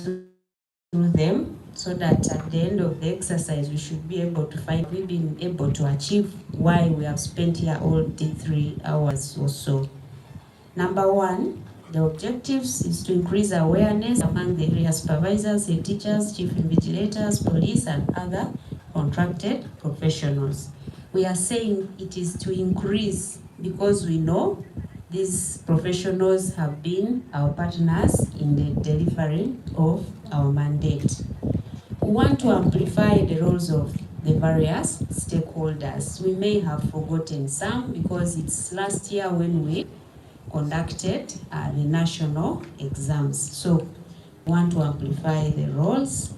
through them so that at the end of the exercise we should be able to find we've been able to achieve why we have spent here all the 3 hours or so. Number 1, the objectives is to increase awareness among the area supervisors, head teachers, chief invigilators, police, and other contracted professionals. We are saying it is to increase because we know these professionals have been our partners in the delivery of our mandate. We want to amplify the roles of the various stakeholders. We may have forgotten some because it's last year when we conducted the national exams. So we want to amplify the roles.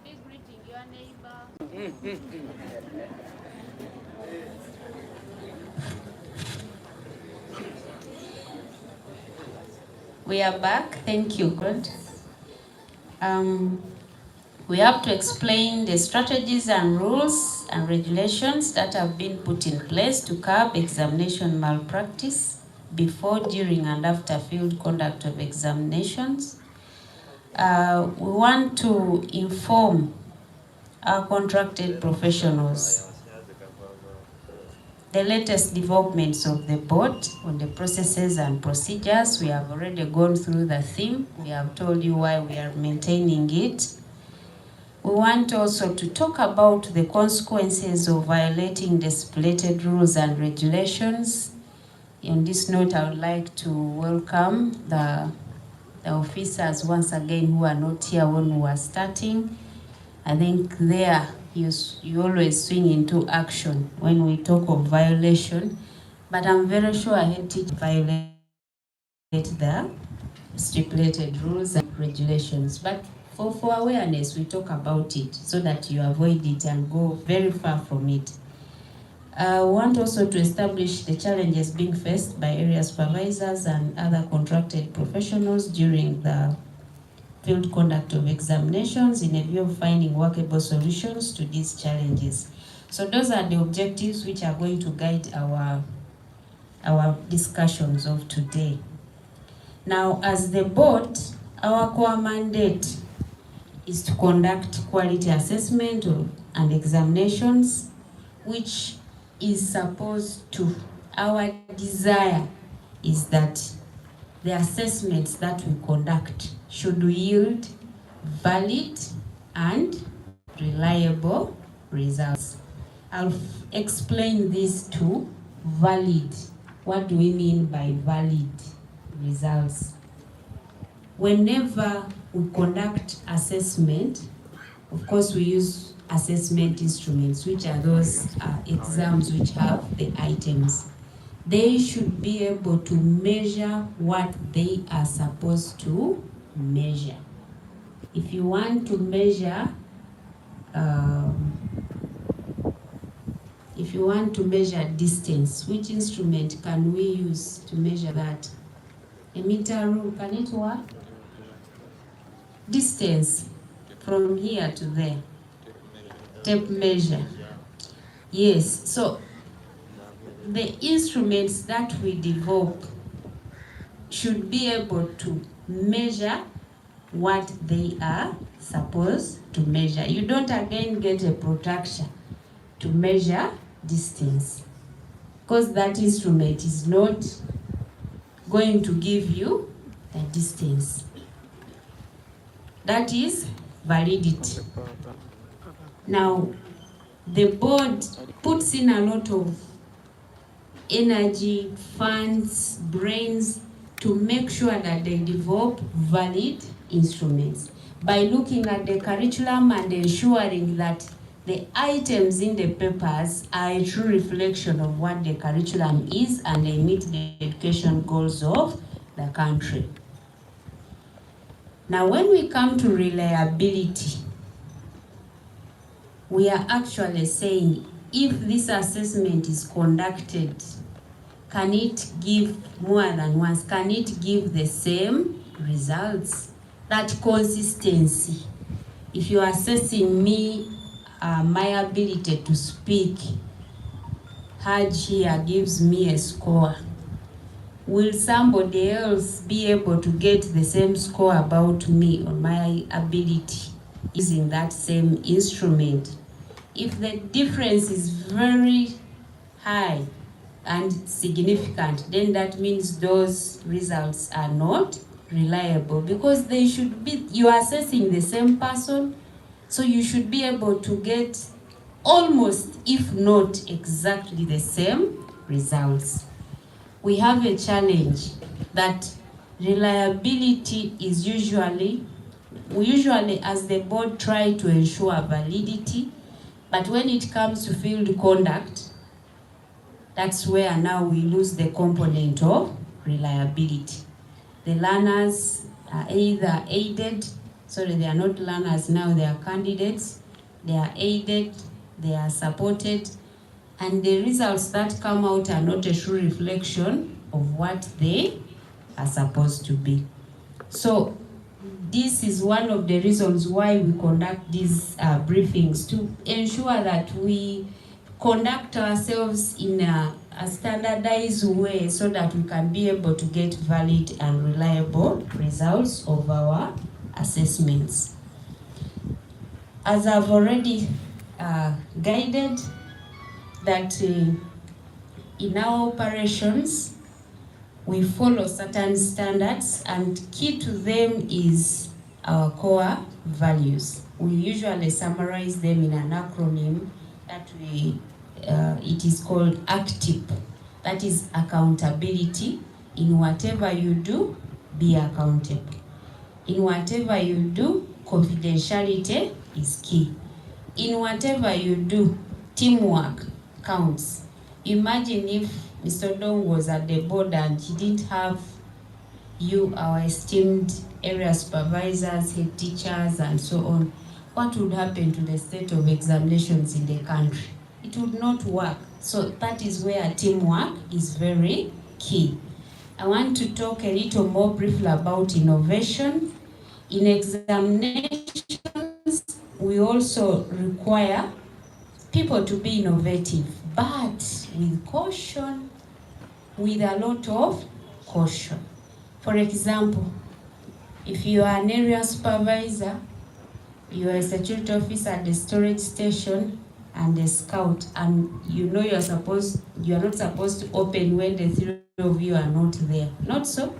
Be greeting your neighbor. We are back. Thank you, God. We have to explain the strategies and rules and regulations that have been put in place to curb examination malpractice before, during, and after field conduct of examinations. We want to inform our contracted professionals the latest developments of the board on the processes and procedures. We have already gone through the theme. We have told you why we are maintaining it. We want also to talk about the consequences of violating the stipulated rules and regulations. On this note, I would like to welcome the officers once again who are not here when we are starting. I think there you always swing into action when we talk of violation, but I'm very sure I had to violate the stipulated rules and regulations. But for awareness, we talk about it so that you avoid it and go very far from it. We want also to establish the challenges being faced by area supervisors and other contracted professionals during the field conduct of examinations in a view of finding workable solutions to these challenges. So those are the objectives which are going to guide our discussions of today. Now, as the board, our core mandate is to conduct quality assessment and examinations, which is supposed to, our desire is that the assessments that we conduct should yield valid and reliable results. I'll explain this to valid. What do we mean by valid results? Whenever we conduct assessment, of course we use assessment instruments, which are those exams which have the items. They should be able to measure what they are supposed to measure. If you want to measure, distance, which instrument can we use to measure that? A meter rule, can it work? Distance from here to there. Tape measure. Yes, so the instruments that we develop should be able to measure what they are supposed to measure. You don't again get a protractor to measure distance, because that instrument is not going to give you the distance. That is validity. Now, the board puts in a lot of energy, funds, brains to make sure that they develop valid instruments by looking at the curriculum and ensuring that the items in the papers are a true reflection of what the curriculum is and they meet the education goals of the country. Now, when we come to reliability, we are actually saying if this assessment is conducted, Can it give more than once? Can it give the same results? That consistency. If you are assessing me, my ability to speak, Haj here gives me a score. Will somebody else be able to get the same score about me on my ability using that same instrument? If the difference is very high and significant, then that means those results are not reliable, because they should be, you are assessing the same person, so you should be able to get almost, if not exactly the same results. We have a challenge that reliability is we usually as the board try to ensure validity, but when it comes to field conduct, that's where now we lose the component of reliability. The learners are either aided, sorry, they are not learners now, they are candidates, they are aided, they are supported, and the results that come out are not a true reflection of what they are supposed to be. So this is one of the reasons why we conduct these briefings, to ensure that we conduct ourselves in a standardized way so that we can be able to get valid and reliable results of our assessments. As I've already guided, that in our operations, we follow certain standards, and key to them is our core values. We usually summarize them in an acronym that it is called ACTIP. That is accountability. In whatever you do, be accountable. In whatever you do, confidentiality is key. In whatever you do, teamwork counts. Imagine if Mr. Dong was at the board and he didn't have you, our esteemed area supervisors, head teachers, and so on. What would happen to the state of examinations in the country? It would not work. So that is where teamwork is very key. I want to talk a little more briefly about innovation. In examinations, we also require people to be innovative, but with caution, with a lot of caution. For example, if you are an area supervisor, you are a security officer at the storage station and a scout, and you know you are not supposed to open when the three of you are not there. Not so?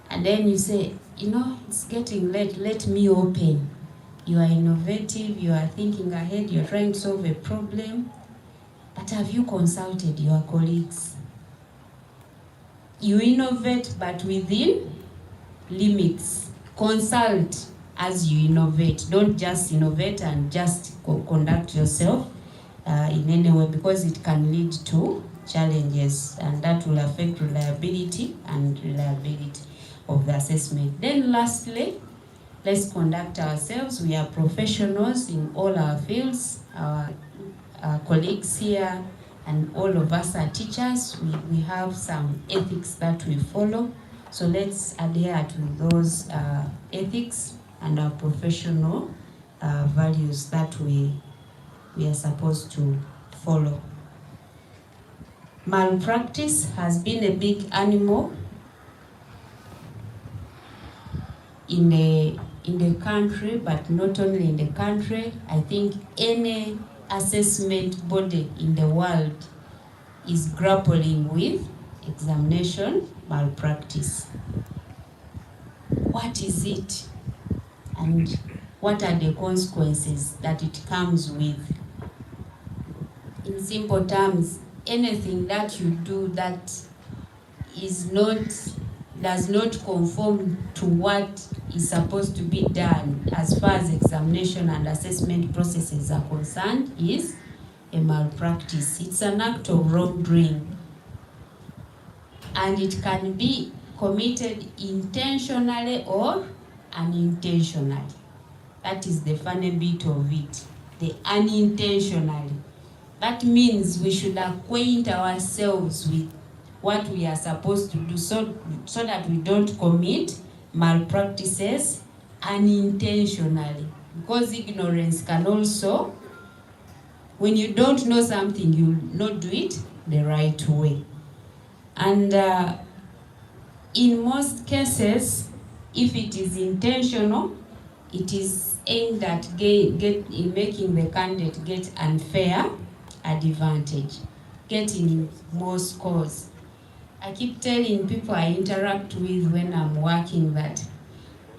And then you say, you know, it's getting late, let me open. You are innovative, you are thinking ahead, you're trying to solve a problem, but have you consulted your colleagues? You innovate, but within limits. Consult as you innovate. Don't just innovate and just conduct yourself in any way, because it can lead to challenges, and that will affect reliability of the assessment. Then lastly, let's conduct ourselves. We are professionals in all our fields. Our colleagues here and all of us are teachers. We have some ethics that we follow. So let's adhere to those ethics and our professional values that we are supposed to follow. Malpractice has been a big animal in the country, but not only in the country. I think any assessment body in the world is grappling with examination malpractice. What is it, and what are the consequences that it comes with? In simple terms, anything that you do that does not conform to what is supposed to be done as far as examination and assessment processes are concerned is a malpractice. It's an act of wrongdoing, and it can be committed intentionally or unintentionally. That is the funny bit of it, the unintentionally. That means we should acquaint ourselves with what we are supposed to do, so that we don't commit malpractices unintentionally. Because ignorance can also, when you don't know something, you will not do it the right way. And in most cases, if it is intentional, it is aimed at making the candidate get unfair advantage, getting more scores. I keep telling people I interact with when I'm working that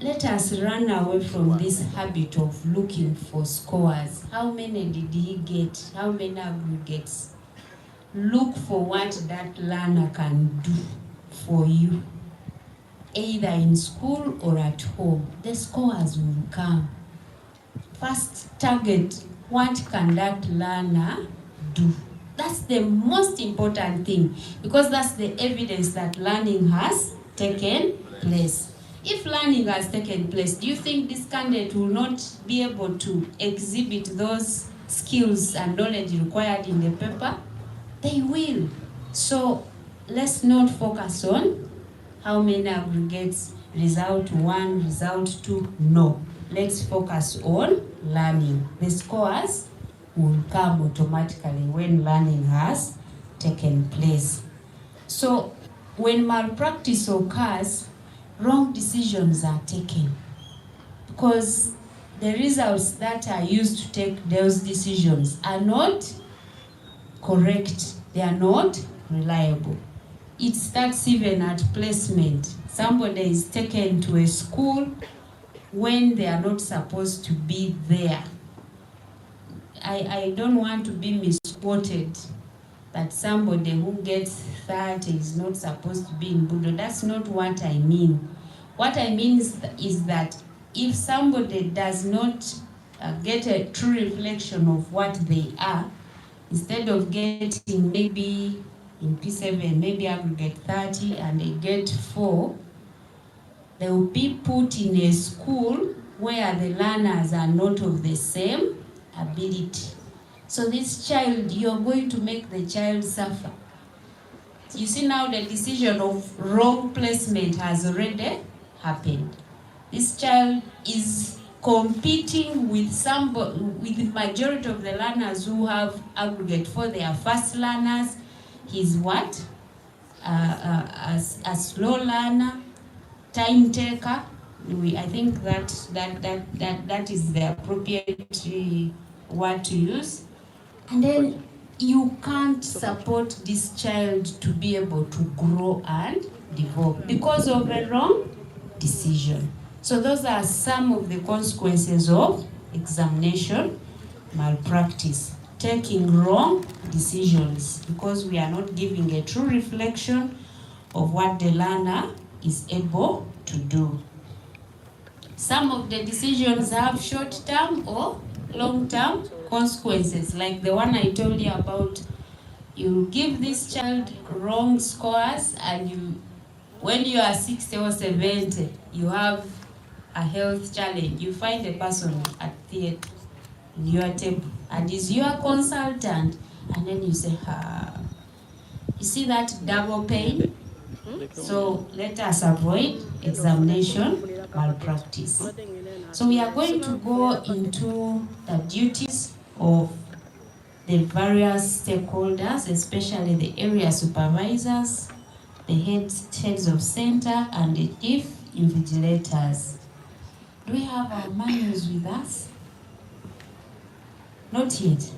let us run away from this habit of looking for scores. How many did he get? How many aggregates? Look for what that learner can do for you, either in school or at home. The scores will come. First target, what can that learner do? That's the most important thing, because that's the evidence that learning has taken place. If learning has taken place, do you think this candidate will not be able to exhibit those skills and knowledge required in the paper? They will. So let's not focus on how many aggregates, result 1, result 2, no. Let's focus on learning. The scores will come automatically when learning has taken place. So when malpractice occurs, wrong decisions are taken, because the results that are used to take those decisions are not correct. They are not reliable. It starts even at placement. Somebody is taken to a school when they are not supposed to be there. I don't want to be misquoted that somebody who gets 30 is not supposed to be in Budo. That's not what I mean. What I mean is that if somebody does not get a true reflection of what they are, instead of getting maybe in P7, maybe aggregate 30 and they get 4, they will be put in a school where the learners are not of the same ability. So this child, you're going to make the child suffer. You see now the decision of wrong placement has already happened. This child is competing with somebody, with the majority of the learners who have aggregate 4. They are fast learners. He's what? A slow learner, time taker. I think that is the appropriate word to use. And then you can't support this child to be able to grow and develop because of a wrong decision. So those are some of the consequences of examination malpractice. Taking wrong decisions because we are not giving a true reflection of what the learner is able to do. Some of the decisions have short-term or long-term consequences, like the one I told you about. You give this child wrong scores, and when you are 60 or 70, you have a health challenge. You find a person at theater in your table and is your consultant, and then you say, you see that double pain? So let us avoid examination malpractice. So we are going to go into the duties of the various stakeholders, especially the area supervisors, the heads of center, and the chief invigilators. Do we have our manuals with us? Not yet.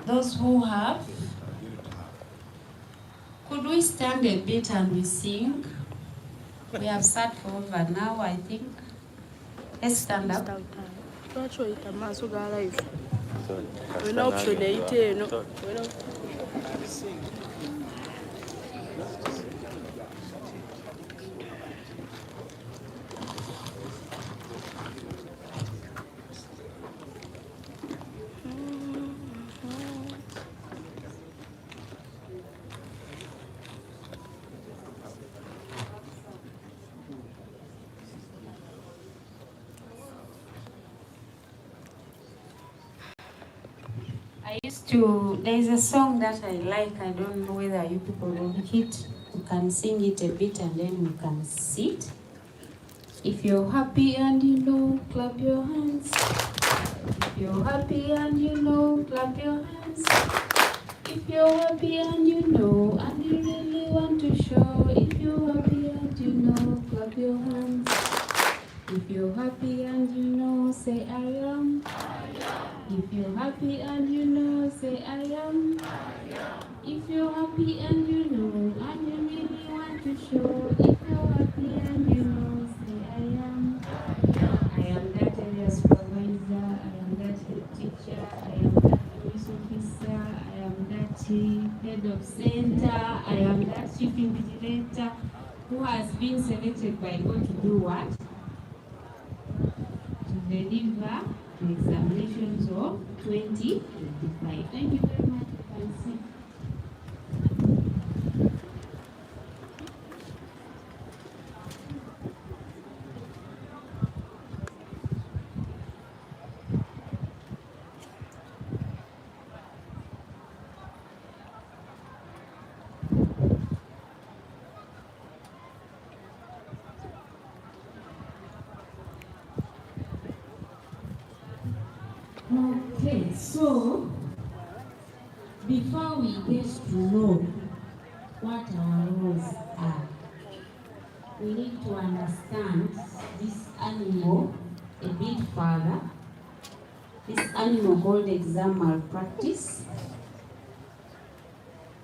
Those who have, could we stand a bit and we sing? We have sat for over an hour, I think. Let's stand up. Are you there is a song that I like. I don't know whether you people like it. You can sing it a bit and then we can sit. If you're happy and you know, clap your hands. If you're happy and you know, clap your hands. If you're happy and you know, and you really want to show. If you're happy and you know, clap your hands. If you're happy and you know, say I am. If you're happy and you know, say I am. If you're happy and you know, and you really want to show. If you're happy and you know, say I am. I am that area supervisor, I am that head teacher, I am that police officer, I am that head of center, I am that chief invigilator who has been selected by God to do what? To deliver the examinations of 2025. Thank you very much. You can see. Okay, so before we get to know what our roles are, we need to understand this animal a bit further. This animal called exam malpractice.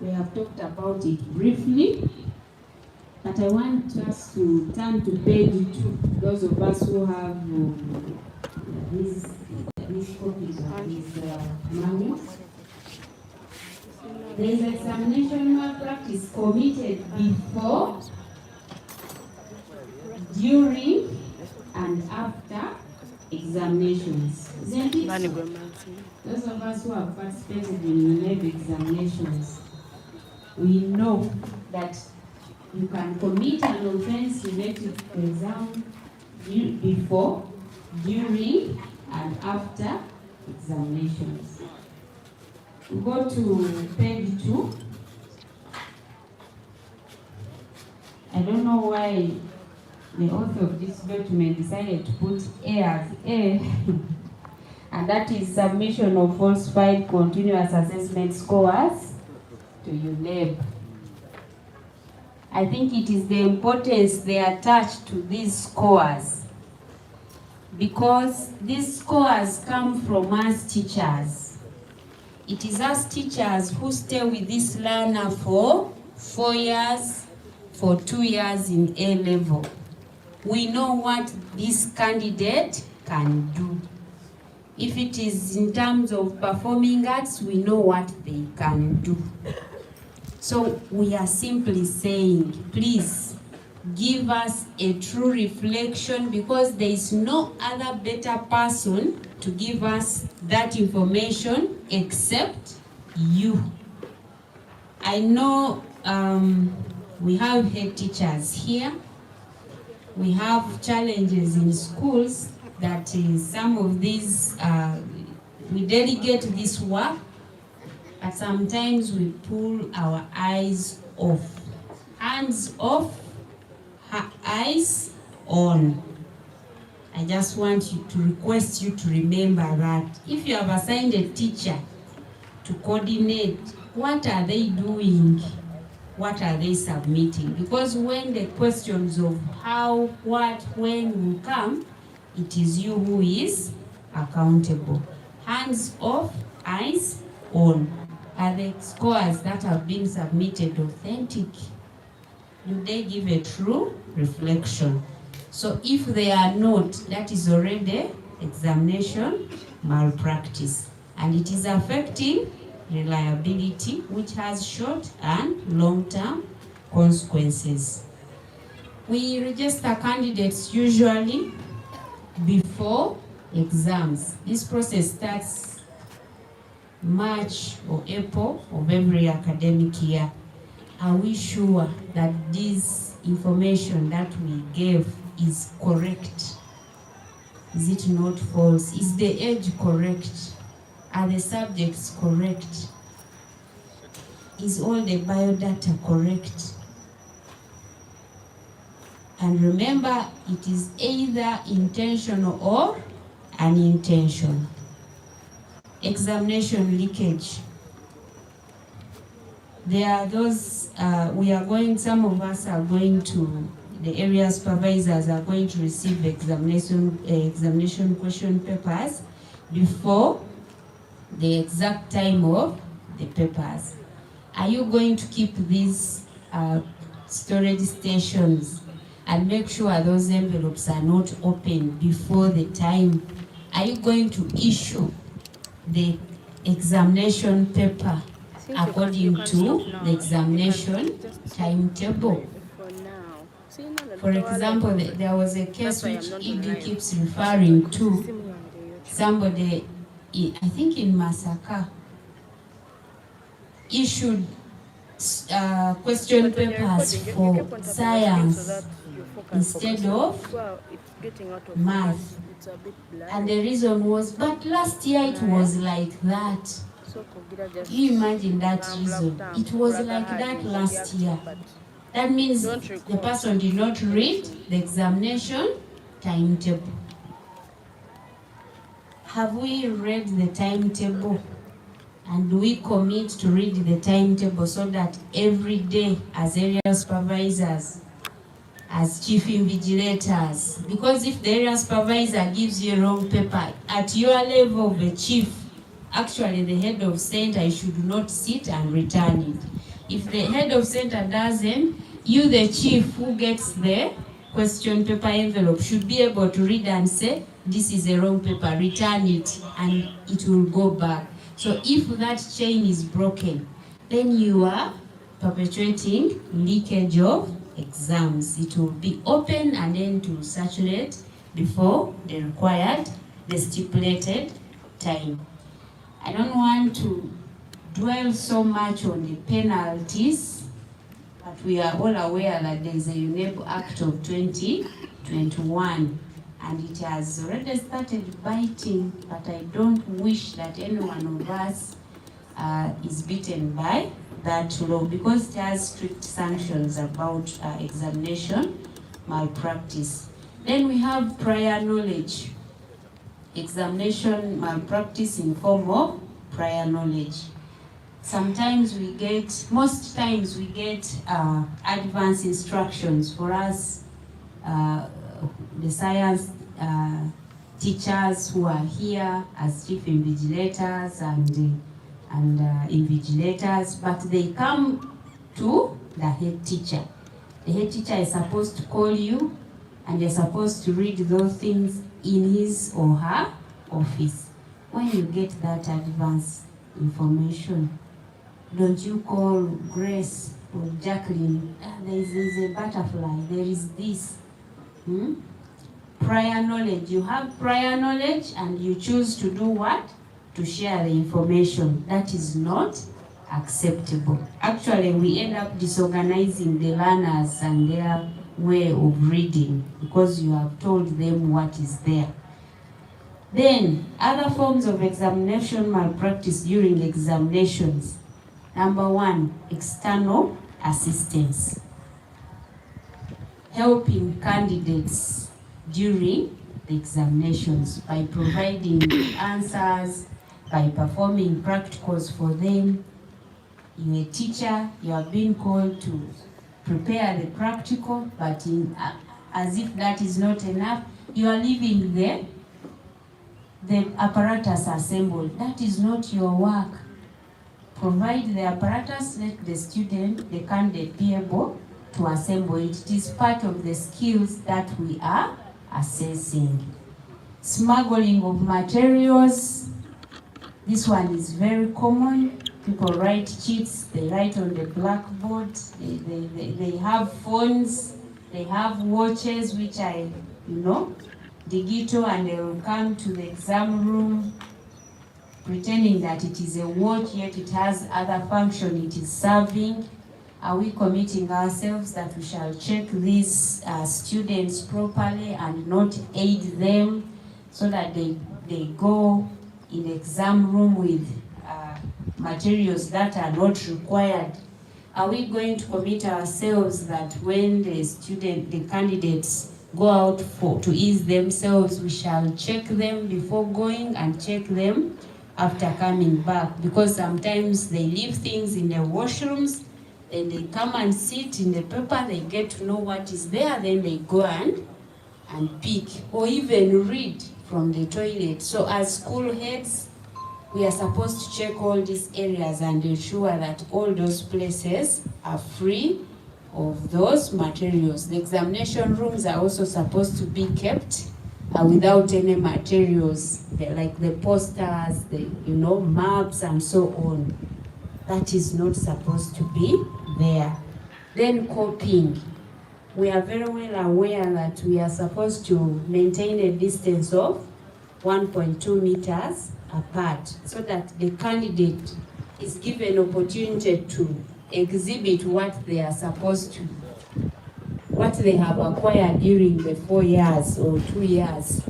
We have talked about it briefly, but I want us to turn to page 2. Those of us who have these copies of these manuals. There is examination malpractice committed before, during, and after examinations. Isn't it? Those of us who have participated in Uneb examinations, we know that you can commit an offense related to exam before, during, and after examinations. We go to page 2. I don't know why the author of this document decided to put A as A, and that is submission of falsified continuous assessment scores to Uneb. I think it is the importance they attach to these scores, because these scores come from us teachers. It is us teachers who stay with this learner for 4 years, for 2 years in A level. We know what this candidate can do. If it is in terms of performing arts, we know what they can do. So we are simply saying, please give us a true reflection, because there is no other better person to give us that information except you. I know we have head teachers here. We have challenges in schools that some of these, we delegate this work, but sometimes we pull our eyes off. Hands off, eyes on. I just want you to request you to remember that. If you have assigned a teacher to coordinate, what are they doing? What are they submitting? Because when the questions of how, what, when will come, it is you who is accountable. Hands off, eyes on. Are the scores that have been submitted authentic? Do they give a true reflection? So if they are not, that is already examination malpractice, and it is affecting reliability, which has short and long-term consequences. We register candidates usually before exams. This process starts March or April of every academic year. Are we sure that this information that we gave is correct? Is it not false? Is the age correct? Are the subjects correct? Is all the biodata correct? And remember, it is either intentional or unintentional. Examination leakage. There are those, some of us are going to, the area supervisors are going to receive examination question papers before the exact time of the papers. Are you going to keep these storage stations and make sure those envelopes are not open before the time? Are you going to issue the examination paper according to the examination timetable? For example, there was a case which ED keeps referring to. Somebody, I think in Masaka, issued question papers for science instead of math. And the reason was, but last year it was like that. You imagine that reason. It was like that last year. That means the person did not read the examination timetable. Have we read the timetable? And do we commit to read the timetable so that every day as area supervisors, as chief invigilators, because if the area supervisor gives you a wrong paper at your level of a chief, actually the head of center should not sit and return it. If the head of center doesn't, you the chief who gets the question paper envelope should be able to read and say, this is a wrong paper, return it, and it will go back. So if that chain is broken, then you are perpetuating leakage of exams. It will be open and then to saturate before the required, the stipulated time. I don't want to dwell so much on the penalties, but we are all aware that there is a Uneb Act of 2021, and it has already started biting, but I don't wish that any one of us is beaten by that law, because it has strict sanctions about examination malpractice. Then we have prior knowledge. Examination malpractice in form of prior knowledge. Sometimes we get, most times we get advanced instructions for us, the science teachers who are here as chief invigilators and invigilators, but they come to the head teacher. The head teacher is supposed to call you, and you're supposed to read those things in his or her office. When you get that advanced information, don't you call Grace or Jacqueline, there is a butterfly, there is this. Prior knowledge. You have prior knowledge and you choose to do what? To share the information. That is not acceptable. Actually, we end up disorganizing the learners and their way of reading because you have told them what is there. Then, other forms of examination malpractice during examinations. Number one, external assistance. Helping candidates during the examinations by providing answers, by performing practicals for them. You're a teacher, you have been called to prepare the practical, but as if that is not enough, you are leaving the apparatus assembled. That is not your work. Provide the apparatus, let the student, the candidate be able to assemble it. It is part of the skills that we are assessing. Smuggling of materials. This one is very common. People write cheats, they write on the blackboard, they have phones, they have watches which are, digital, and they will come to the exam room pretending that it is a watch, yet it has other function it is serving. Are we committing ourselves that we shall check these students properly and not aid them so that they go in exam room with materials that are not required? Are we going to commit ourselves that when the candidates go out to ease themselves, we shall check them before going and check them after coming back? Because sometimes they leave things in the washrooms, then they come and sit in the paper, they get to know what is there, then they go and pick or even read from the toilet. So as school heads, we are supposed to check all these areas and ensure that all those places are free of those materials. The examination rooms are also supposed to be kept without any materials, like the posters, the maps and so on. That is not supposed to be there. Then copying. We are very well aware that we are supposed to maintain a distance of 1.2 meters apart so that the candidate is given opportunity to exhibit what they are supposed to, what they have acquired during the 4 years or 2 years.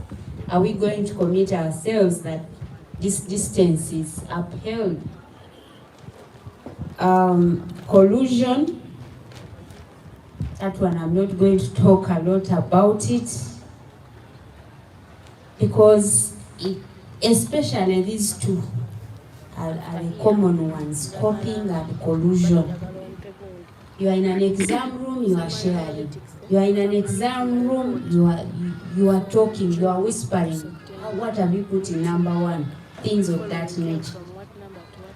Are we going to commit ourselves that this distance is upheld? Collusion, that one I'm not going to talk a lot about it, because especially these two are the common ones, copying and collusion. You are in an exam room, you are sharing. You are in an exam room, you are talking, you are whispering. What have you put in number one? Things of that nature.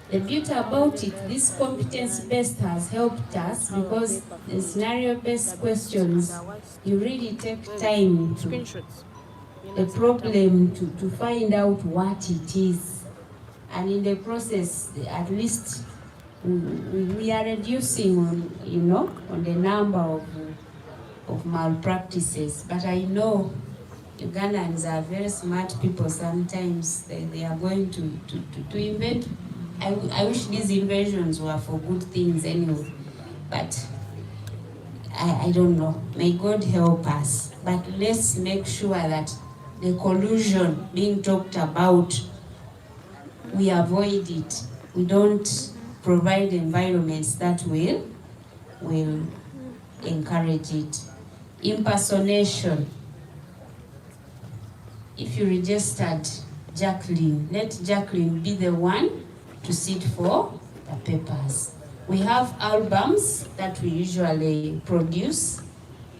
The beauty about it, this competence-based has helped us because the scenario-based questions, you really take time to the problem to find out what it is. And in the process, at least we are reducing on the number of malpractices. But I know Ugandans are very smart people. Sometimes they are going to invent. I wish these inventions were for good things anyway, but I don't know. May God help us. But let's make sure that the collusion being talked about, we avoid it. We don't provide environments that will encourage it. Impersonation. If you registered Jacqueline, let Jacqueline be the one to sit for the papers. We have albums that we usually produce,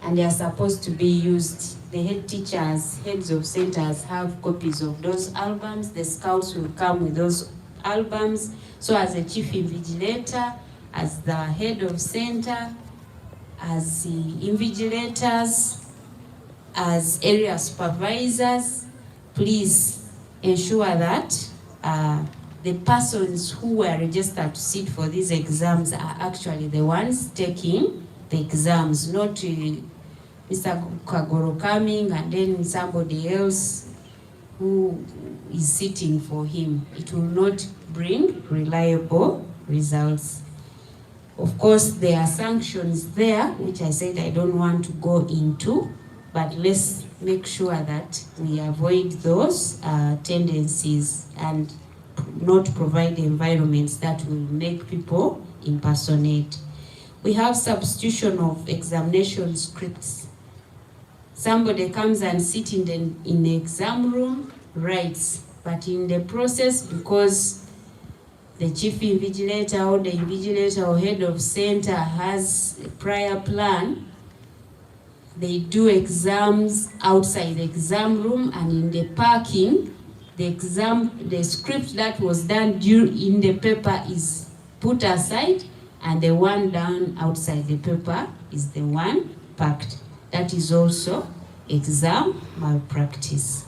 and they are supposed to be used. The head teachers, heads of centers have copies of those albums. The scouts will come with those albums. So as a chief invigilator, as the head of center, as the invigilators, as area supervisors, please ensure that the persons who were registered to sit for these exams are actually the ones taking the exams, not Mr. Kagoro coming and then somebody else who is sitting for him. It will not bring reliable results. Of course, there are sanctions there, which I said I don't want to go into, but let's make sure that we avoid those tendencies and not provide environments that will make people impersonate. We have substitution of examination scripts. Somebody comes and sits in the exam room, writes, but in the process, because the chief invigilator or the invigilator or head of center has a prior plan, they do exams outside the exam room, and in the parking, the script that was done in the paper is put aside, and the one done outside the paper is the one packed. That is also exam malpractice.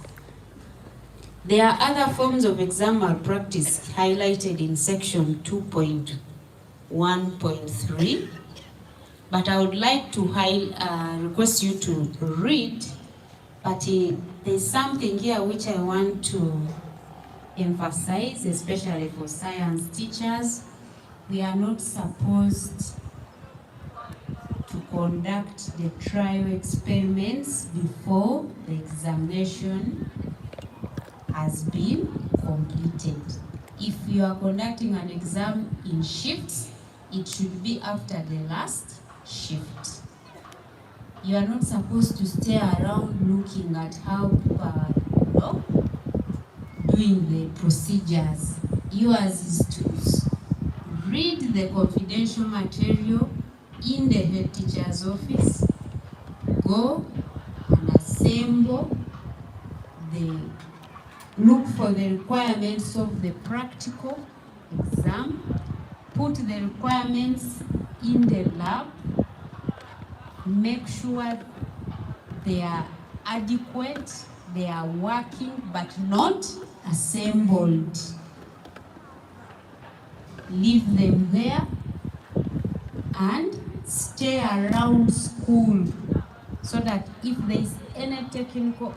There are other forms of exam malpractice highlighted in section 2.1.3, but I would like to request you to read, but there's something here which I want to emphasize, especially for science teachers. We are not supposed to conduct the trial experiments before the examination has been completed. If you are conducting an exam in shifts, it should be after the last shift. You are not supposed to stay around looking at how people are, doing the procedures. Yours is to read the confidential material in the head teacher's office, go and assemble look for the requirements of the practical exam, put the requirements in the lab, make sure they are adequate, they are working but not assembled. Leave them there and stay around school so that if there is any technical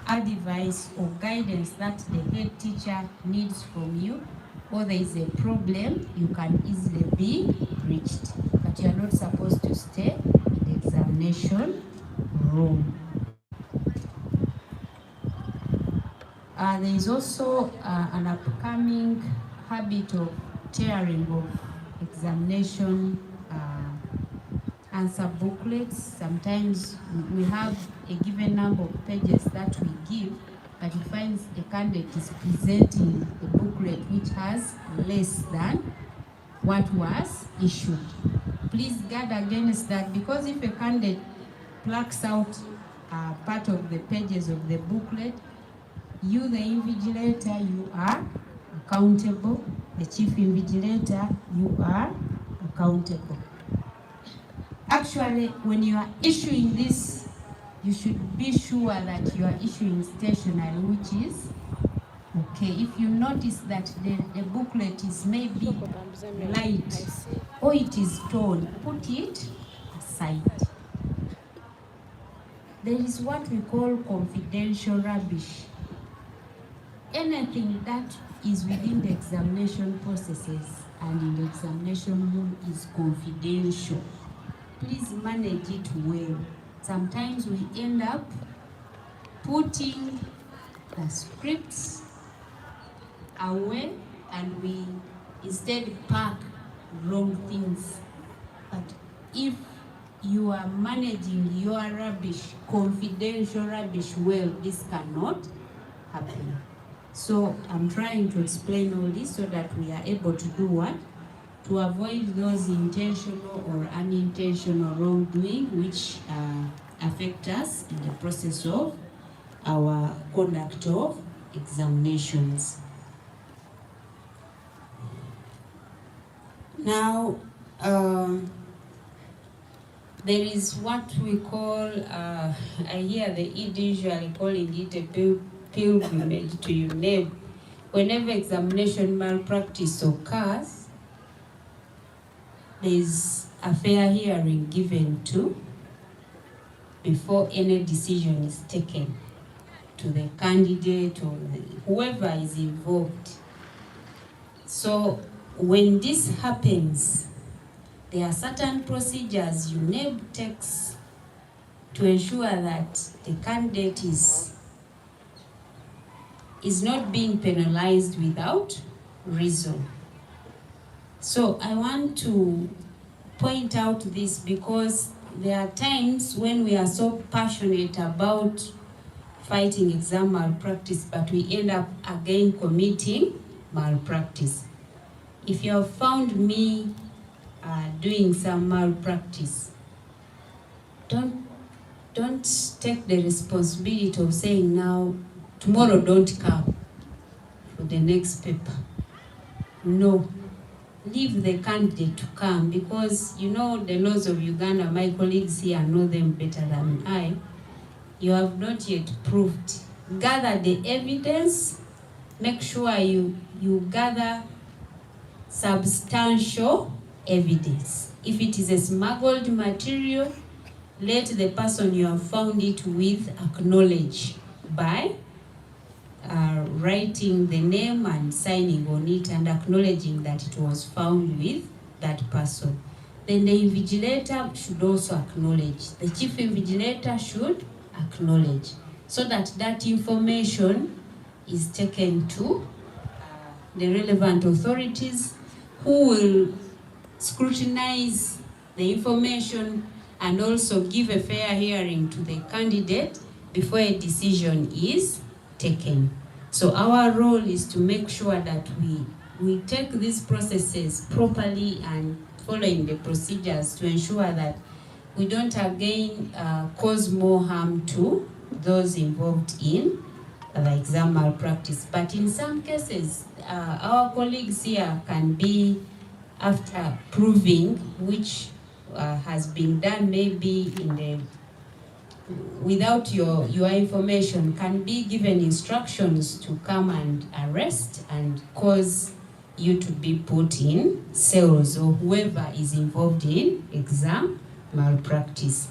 advice or guidance that the head teacher needs from you, or there is a problem, you can easily be reached. But you are not supposed to stay in the examination room. There is also an upcoming habit of tearing of examination answer booklets. Sometimes we have a given number of pages that we give, but you find a candidate is presenting a booklet which has less than what was issued. Please guard against that, because if a candidate plucks out part of the pages of the booklet, you, the invigilator, you are accountable. The chief invigilator, you are accountable. Actually, when you are issuing this, you should be sure that you are issuing stationery, which is okay. If you notice that the booklet is maybe light or it is torn, put it aside. There is what we call confidential rubbish. Anything that is within the examination processes and in the examination room is confidential. Please manage it well. Sometimes we end up putting the scripts away and we instead pack wrong things. But if you are managing your rubbish, confidential rubbish well, this cannot happen. So I'm trying to explain all this so that we are able to do what? To avoid those intentional or unintentional wrongdoing which affect us in the process of our conduct of examinations. Now, there is what we call, I hear the ED usually calling it a pilgrimage to Uneb. Whenever examination malpractice occurs, there is a fair hearing given to before any decision is taken to the candidate or whoever is involved. So when this happens, there are certain procedures UNEB takes to ensure that the candidate is not being penalized without reason. So I want to point out this because there are times when we are so passionate about fighting exam malpractice, but we end up again committing malpractice. If you have found me doing some malpractice, don't take the responsibility of saying now, tomorrow don't come for the next paper. No. Leave the candidate to come, because you know the laws of Uganda, my colleagues here know them better than I. You have not yet proved. Gather the evidence, make sure you gather substantial evidence. If it is a smuggled material, let the person you have found it with acknowledge by writing the name and signing on it and acknowledging that it was found with that person. Then the invigilator should also acknowledge. The chief invigilator should acknowledge, so that that information is taken to the relevant authorities who will scrutinize the information and also give a fair hearing to the candidate before a decision is taken. So our role is to make sure that we take these processes properly and following the procedures to ensure that we don't again cause more harm to those involved in the exam malpractice. But in some cases, our colleagues here can be, after proving which has been done maybe in the without your information, can be given instructions to come and arrest and cause you to be put in cells, or whoever is involved in exam malpractice.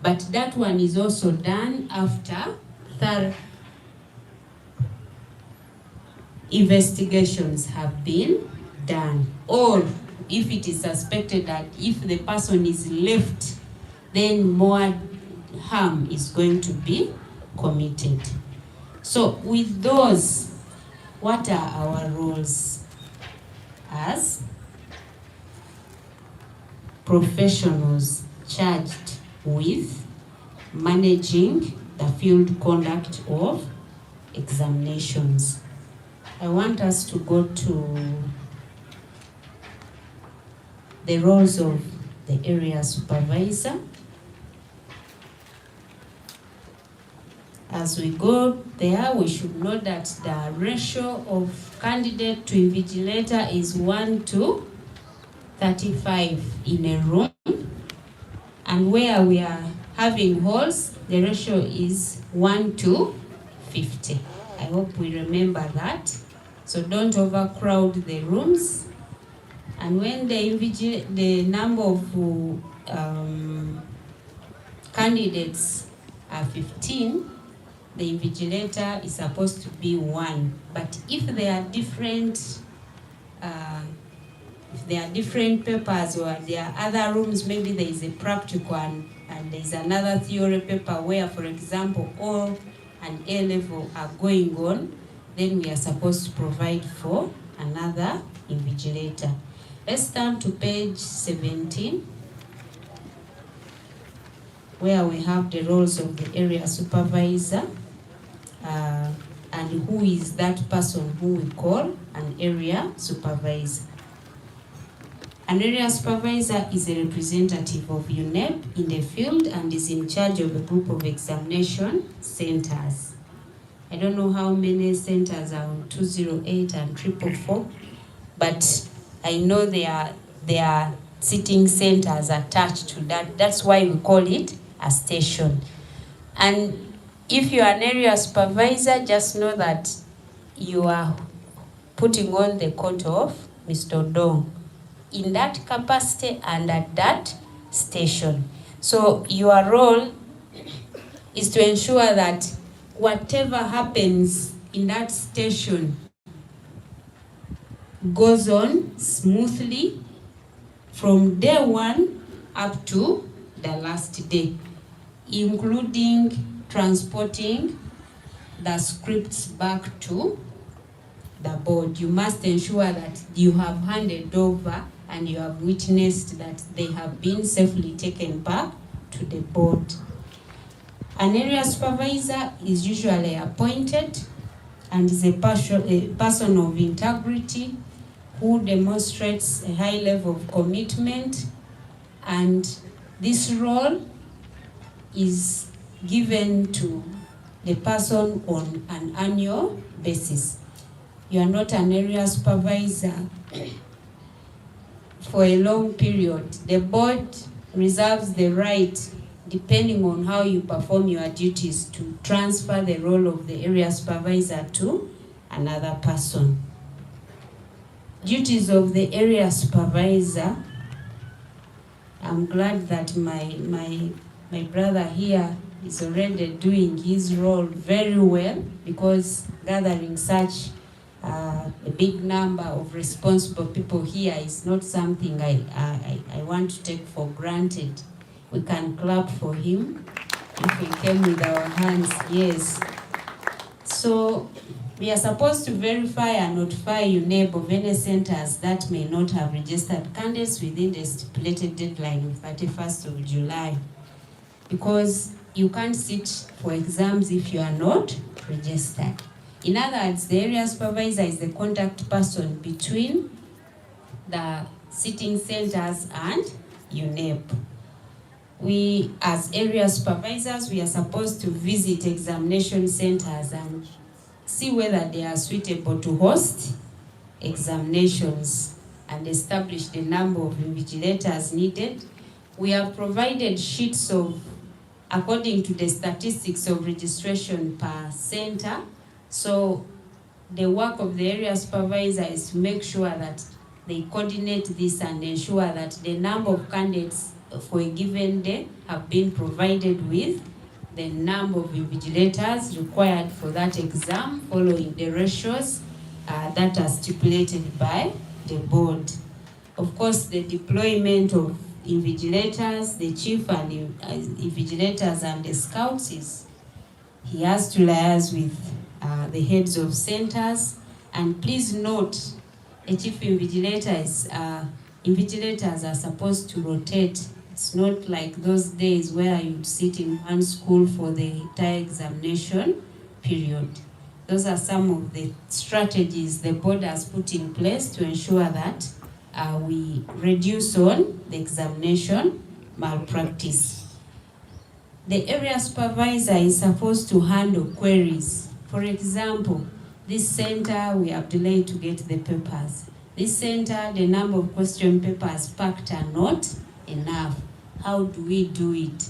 But that one is also done after thorough investigations have been done, or if it is suspected that if the person is left, then more harm is going to be committed. So with those, what are our roles as professionals charged with managing the field conduct of examinations? I want us to go to the roles of the area supervisor. As we go there, we should know that the ratio of candidate to invigilator is 1 to 35 in a room, and where we are having halls, the ratio is 1 to 50. I hope we remember that. So don't overcrowd the rooms. And when the number of candidates are 15, the invigilator is supposed to be 1. But if there are different papers, or there are other rooms, maybe there is a practical and there is another theory paper where, for example, O and A level are going on, then we are supposed to provide for another invigilator. Let's turn to page 17, where we have the roles of the area supervisor, and who is that person who we call an area supervisor. An area supervisor is a representative of Uneb in the field and is in charge of a group of examination centers. I don't know how many centers are on 208 and 444, but I know there are sitting centers attached to that. That's why we call it a station. And if you are an area supervisor, just know that you are putting on the coat of Mr. Dong in that capacity and at that station. So your role is to ensure that whatever happens in that station goes on smoothly from day 1 up to the last day, including transporting the scripts back to the board. You must ensure that you have handed over and you have witnessed that they have been safely taken back to the board. An area supervisor is usually appointed and is a person of integrity who demonstrates a high level of commitment, and this role is given to the person on an annual basis. You are not an area supervisor for a long period. The board reserves the right, depending on how you perform your duties, to transfer the role of the area supervisor to another person. Duties of the area supervisor. I'm glad that my brother here is already doing his role very well, because gathering such a big number of responsible people here is not something I want to take for granted. We can clap for him if we came with our hands. Yes. So We are supposed to verify and notify UNEB of any centers that may not have registered candidates within the stipulated deadline of 31st of July. Because you can't sit for exams if you are not registered. In other words, the area supervisor is the contact person between the sitting centers and UNEB. We, as area supervisors, we are supposed to visit examination centers and see whether they are suitable to host examinations and establish the number of invigilators needed. We have provided sheets of, according to the statistics of registration per center. So the work of the area supervisor is to make sure that they coordinate this and ensure that the number of candidates for a given day have been provided with the number of invigilators required for that exam, following the ratios that are stipulated by the board. Of course, the deployment of invigilators, the chief and invigilators and the scouts he has to liaise with the heads of centers. And please note, a chief invigilator is, invigilators are supposed to rotate. It's not like those days where you'd sit in one school for the entire examination period. Those are some of the strategies the board has put in place to ensure that we reduce on the examination malpractice. The area supervisor is supposed to handle queries. For example, this center, we have delayed to get the papers. This center, the number of question papers packed are not enough. How do we do it?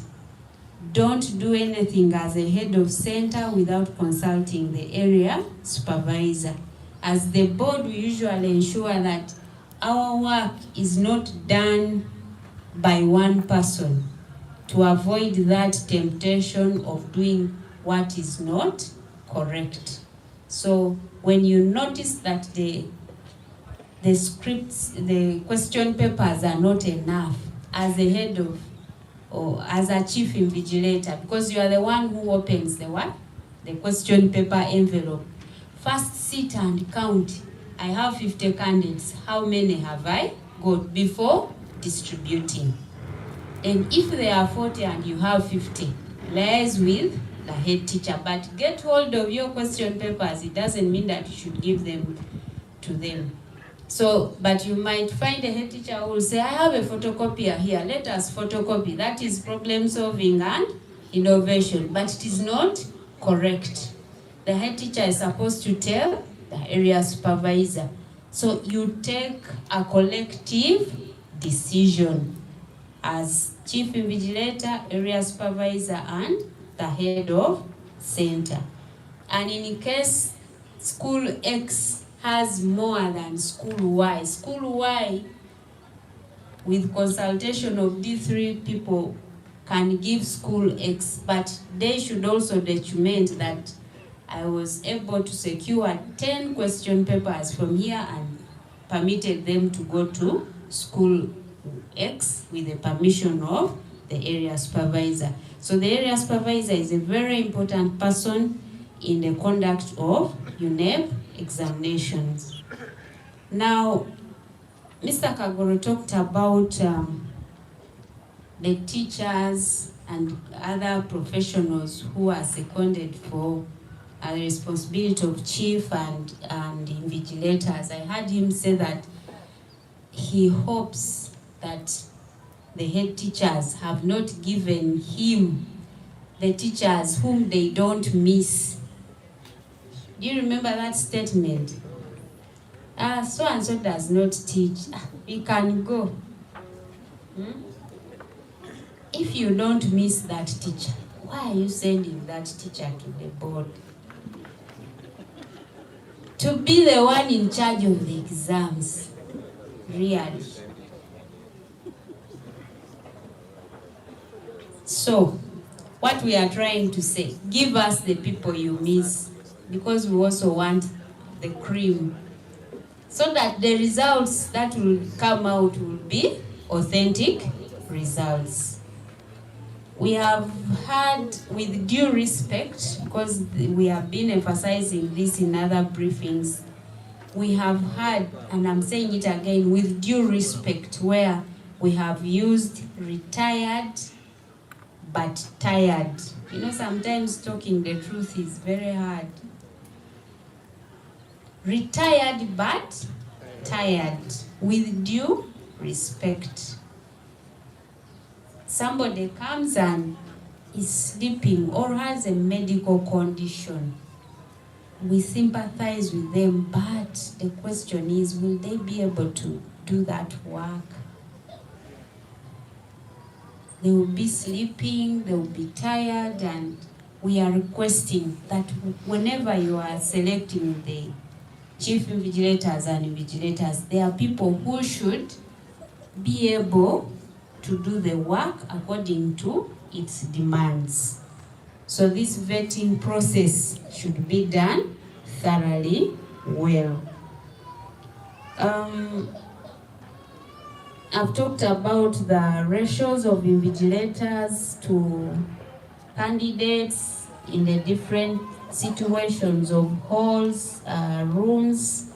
Don't do anything as a head of center without consulting the area supervisor. As the board, we usually ensure that our work is not done by one person to avoid that temptation of doing what is not correct. So when you notice that the scripts, the question papers are not enough, as a head of, or as a chief invigilator, because you are the one who opens the what? The question paper envelope. First sit and count. I have 50 candidates. How many have I got before distributing? And if there are 40 and you have 50, liaise with the head teacher. But get hold of your question papers. It doesn't mean that you should give them to them. So, but you might find a head teacher who will say, I have a photocopier here, let us photocopy. That is problem solving and innovation, but it is not correct. The head teacher is supposed to tell the area supervisor. So you take a collective decision as chief invigilator, area supervisor, and the head of center. And in case school X has more than school Y. School Y, with consultation of D3 people, can give school X, but they should also document that I was able to secure 10 question papers from here and permitted them to go to school X with the permission of the area supervisor. So the area supervisor is a very important person in the conduct of UNEB examinations. Now, Mr. Kagoro talked about the teachers and other professionals who are seconded for the responsibility of chief and invigilators. I heard him say that he hopes that the head teachers have not given him the teachers whom they don't miss. Do you remember that statement? So and so does not teach. We can go. If you don't miss that teacher, why are you sending that teacher to the board? To be the one in charge of the exams, really. So, what we are trying to say, give us the people you miss, because we also want the cream, so that the results that will come out will be authentic results. We have had, with due respect, because we have been emphasizing this in other briefings, we have had, and I'm saying it again, with due respect, where we have used retired but tired. You know, sometimes talking the truth is very hard. Retired but tired, with due respect. Somebody comes and is sleeping or has a medical condition. We sympathize with them, but the question is, will they be able to do that work? They will be sleeping, they will be tired, and we are requesting that whenever you are selecting the chief invigilators and invigilators, there are people who should be able to do the work according to its demands. So this vetting process should be done thoroughly well. I've talked about the ratios of invigilators to candidates in the different situations of halls, rooms,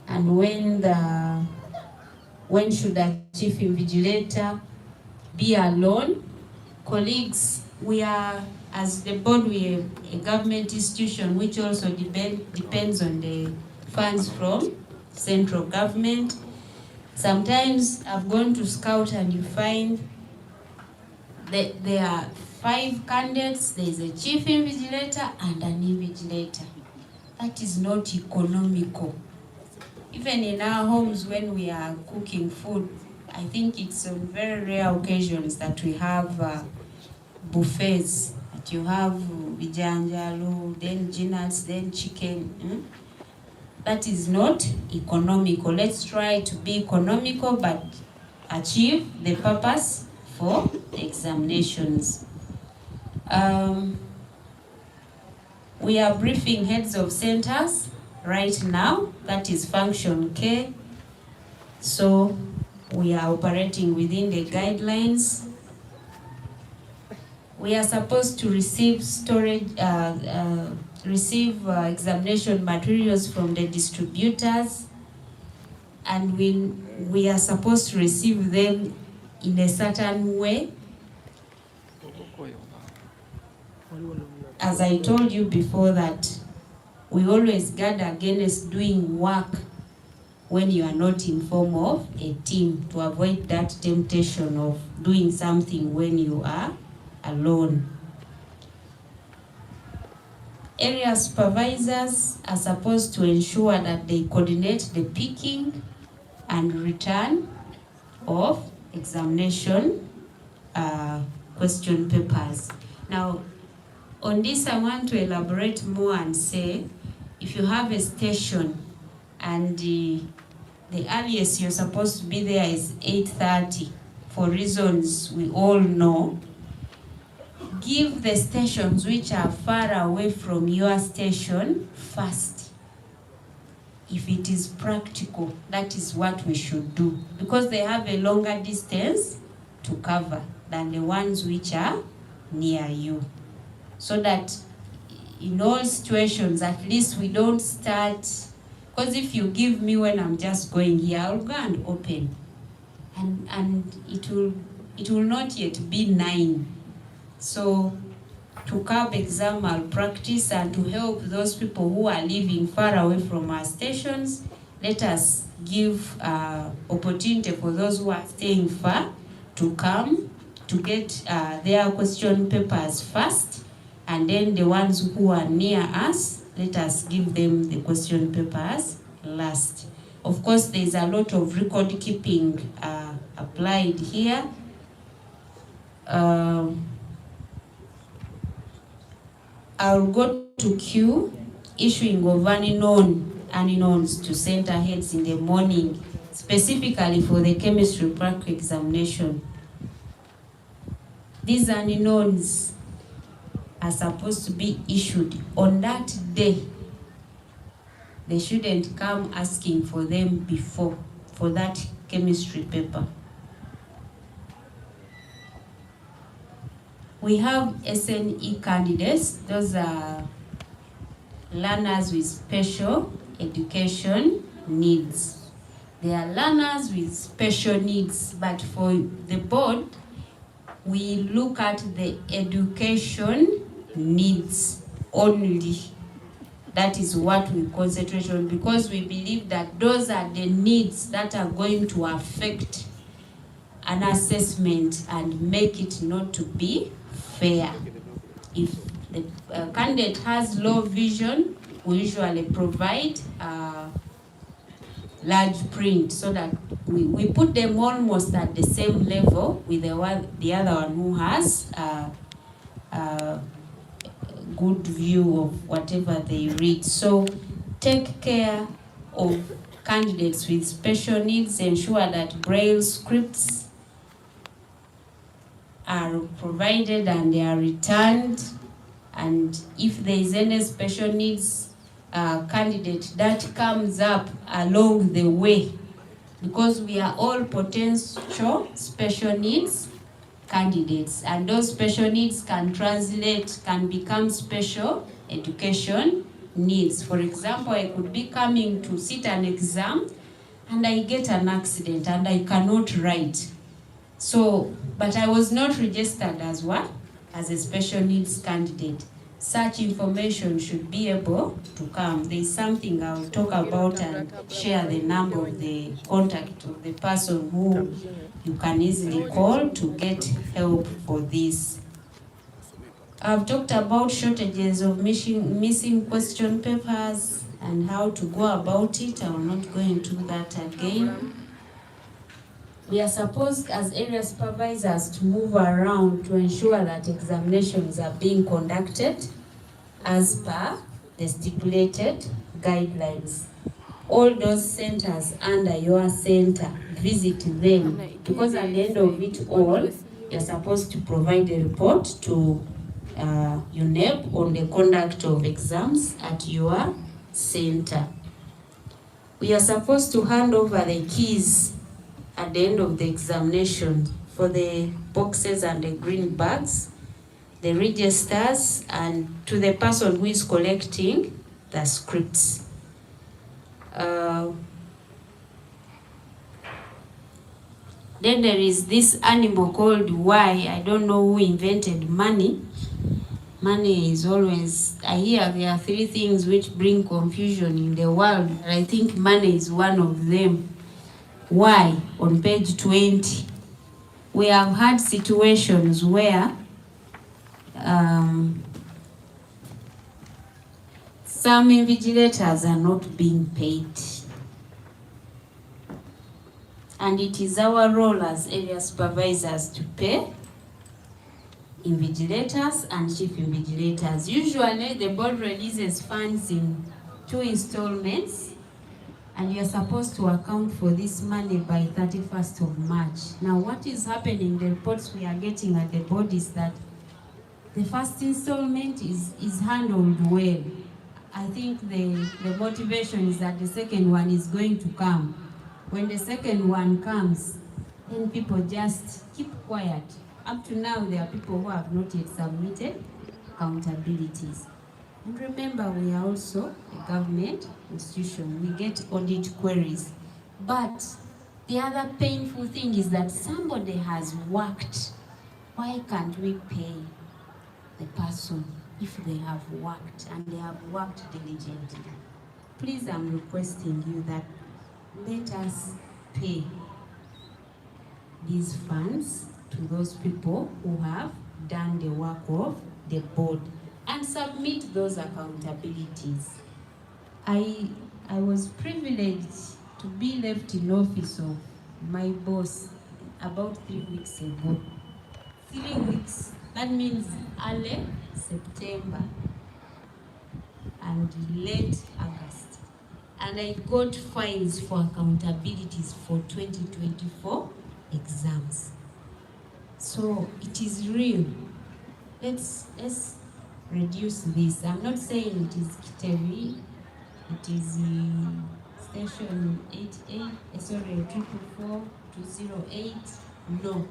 and when should a chief invigilator be alone. Colleagues, we are, as the board, we are a government institution which also depends on the funds from central government. Sometimes I've gone to scout and you find that there are 5 candidates, there is a chief invigilator and an invigilator. That is not economical. Even in our homes when we are cooking food, I think it's on very rare occasions that we have buffets, that you have bijanjalo, then dinners, then chicken. That is not economical. Let's try to be economical but achieve the purpose for the examinations. We are briefing heads of centers right now. That is function K. So we are operating within the guidelines. We are supposed to receive examination materials from the distributors, and we are supposed to receive them in a certain way. As I told you before, that we always guard against doing work when you are not in form of a team, to avoid that temptation of doing something when you are alone. Area supervisors are supposed to ensure that they coordinate the picking and return of examination question papers. Now, on this I want to elaborate more and say, if you have a station and the earliest you're supposed to be there is 8:30, for reasons we all know, give the stations which are far away from your station first. If it is practical, that is what we should do, because they have a longer distance to cover than the ones which are near you. So that in all situations, at least we don't start, because if you give me when I'm just going here, I'll go and open, and it will not yet be 9. So to curb exam malpractice and to help those people who are living far away from our stations, let us give opportunity for those who are staying far to come to get their question papers first, and then the ones who are near us, let us give them the question papers last. Of course, there is a lot of record keeping applied here. I'll go to Q, issuing of unknowns to center heads in the morning, specifically for the chemistry practical examination. These unknowns are supposed to be issued on that day. They shouldn't come asking for them before, for that chemistry paper. We have SNE candidates. Those are learners with special education needs. They are learners with special needs, but for the board, we look at the education needs only. That is what we concentrate on, because we believe that those are the needs that are going to affect an assessment and make it not to be fair. If the candidate has low vision, we usually provide large print so that we put them almost at the same level with the other one who has good view of whatever they read. So take care of candidates with special needs, ensure that Braille scripts are provided and they are returned. And if there is any special needs candidate that comes up along the way, because we are all potential special needs candidates, and those special needs can become special education needs. For example, I could be coming to sit an exam and I get an accident and I cannot write. So, but I was not registered as what? As a special needs candidate. Such information should be able to come. There's something I'll talk about and share the number of the contact of the person who you can easily call to get help for this. I've talked about shortages of missing question papers and how to go about it. I will not go into that again. We are supposed as area supervisors to move around to ensure that examinations are being conducted as per the stipulated guidelines. All those centers under your center, visit them, because at the end of it all, you're supposed to provide a report to Uneb on the conduct of exams at your center. We are supposed to hand over the keys at the end of the examination for the boxes and the green bags, the registers, and to the person who is collecting the scripts. Then there is this animal called Y. I don't know who invented money. Money is always, I hear there are 3 things which bring confusion in the world, and I think money is one of them. Why? On page 20, we have had situations where some invigilators are not being paid. And it is our role as area supervisors to pay invigilators and chief invigilators. Usually the board releases funds in 2 installments, and you're supposed to account for this money by 31st of March. Now, what is happening, the reports we are getting at the board is that the first installment is handled well. I think the motivation is that the second one is going to come. When the second one comes, then people just keep quiet. Up to now, there are people who have not yet submitted accountabilities. And remember, we are also a government institution. We get audit queries. But the other painful thing is that somebody has worked. Why can't we pay the person if they have worked and they have worked diligently? Please, I'm requesting you that let us pay these funds to those people who have done the work of the board and submit those accountabilities. I was privileged to be left in office of my boss about 3 weeks ago. 3 weeks, that means early September and late August. And I got fines for accountabilities for 2024 exams. So it is real. Let's reduce this. I'm not saying it is Kitebi, it is station 444 208. No.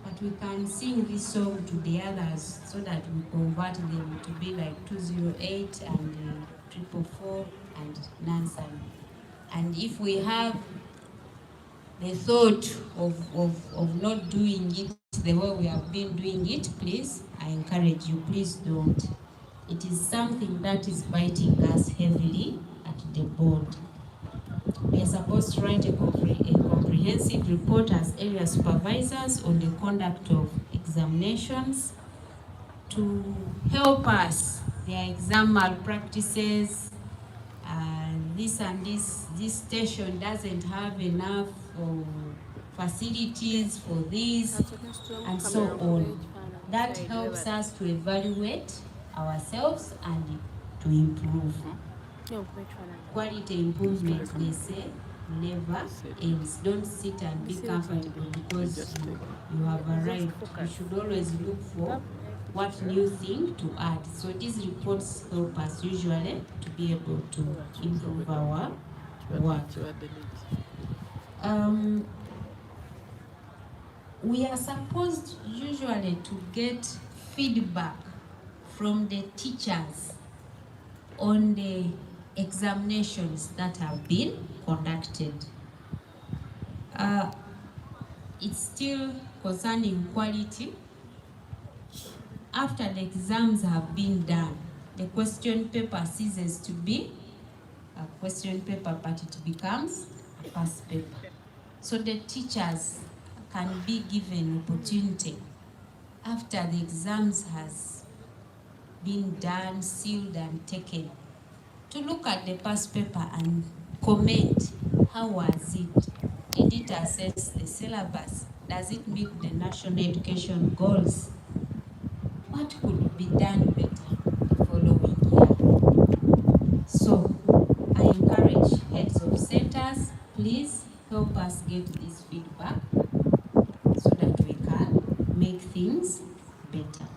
but we can sing this song to the others so that we convert them to be like 208 and 444 and non-sign. And if we have the thought of not doing it the way we have been doing it, please, I encourage you, please don't. It is something that is biting us heavily at the board. We are supposed to write a comprehensive report as area supervisors on the conduct of examinations to help us. Their exam malpractices, this and this station doesn't have enough facilities for this, and so on. That helps us to evaluate ourselves and to improve. Quality improvement, they say, never ends. Don't sit and be comfortable because you have arrived. You should always look for what new thing to add. So these reports help us usually to be able to improve our work. We are supposed usually to get feedback from the teachers on the examinations that have been conducted. It's still concerning quality. After the exams have been done, the question paper ceases to be a question paper, but it becomes a past paper. So the teachers can be given opportunity after the exams has been done, sealed and taken, to look at the past paper and comment. How was it? Did it assess the syllabus? Does it meet the national education goals? What could be done better the following year? So I encourage heads of centers, please help us get this feedback so that we can make things better.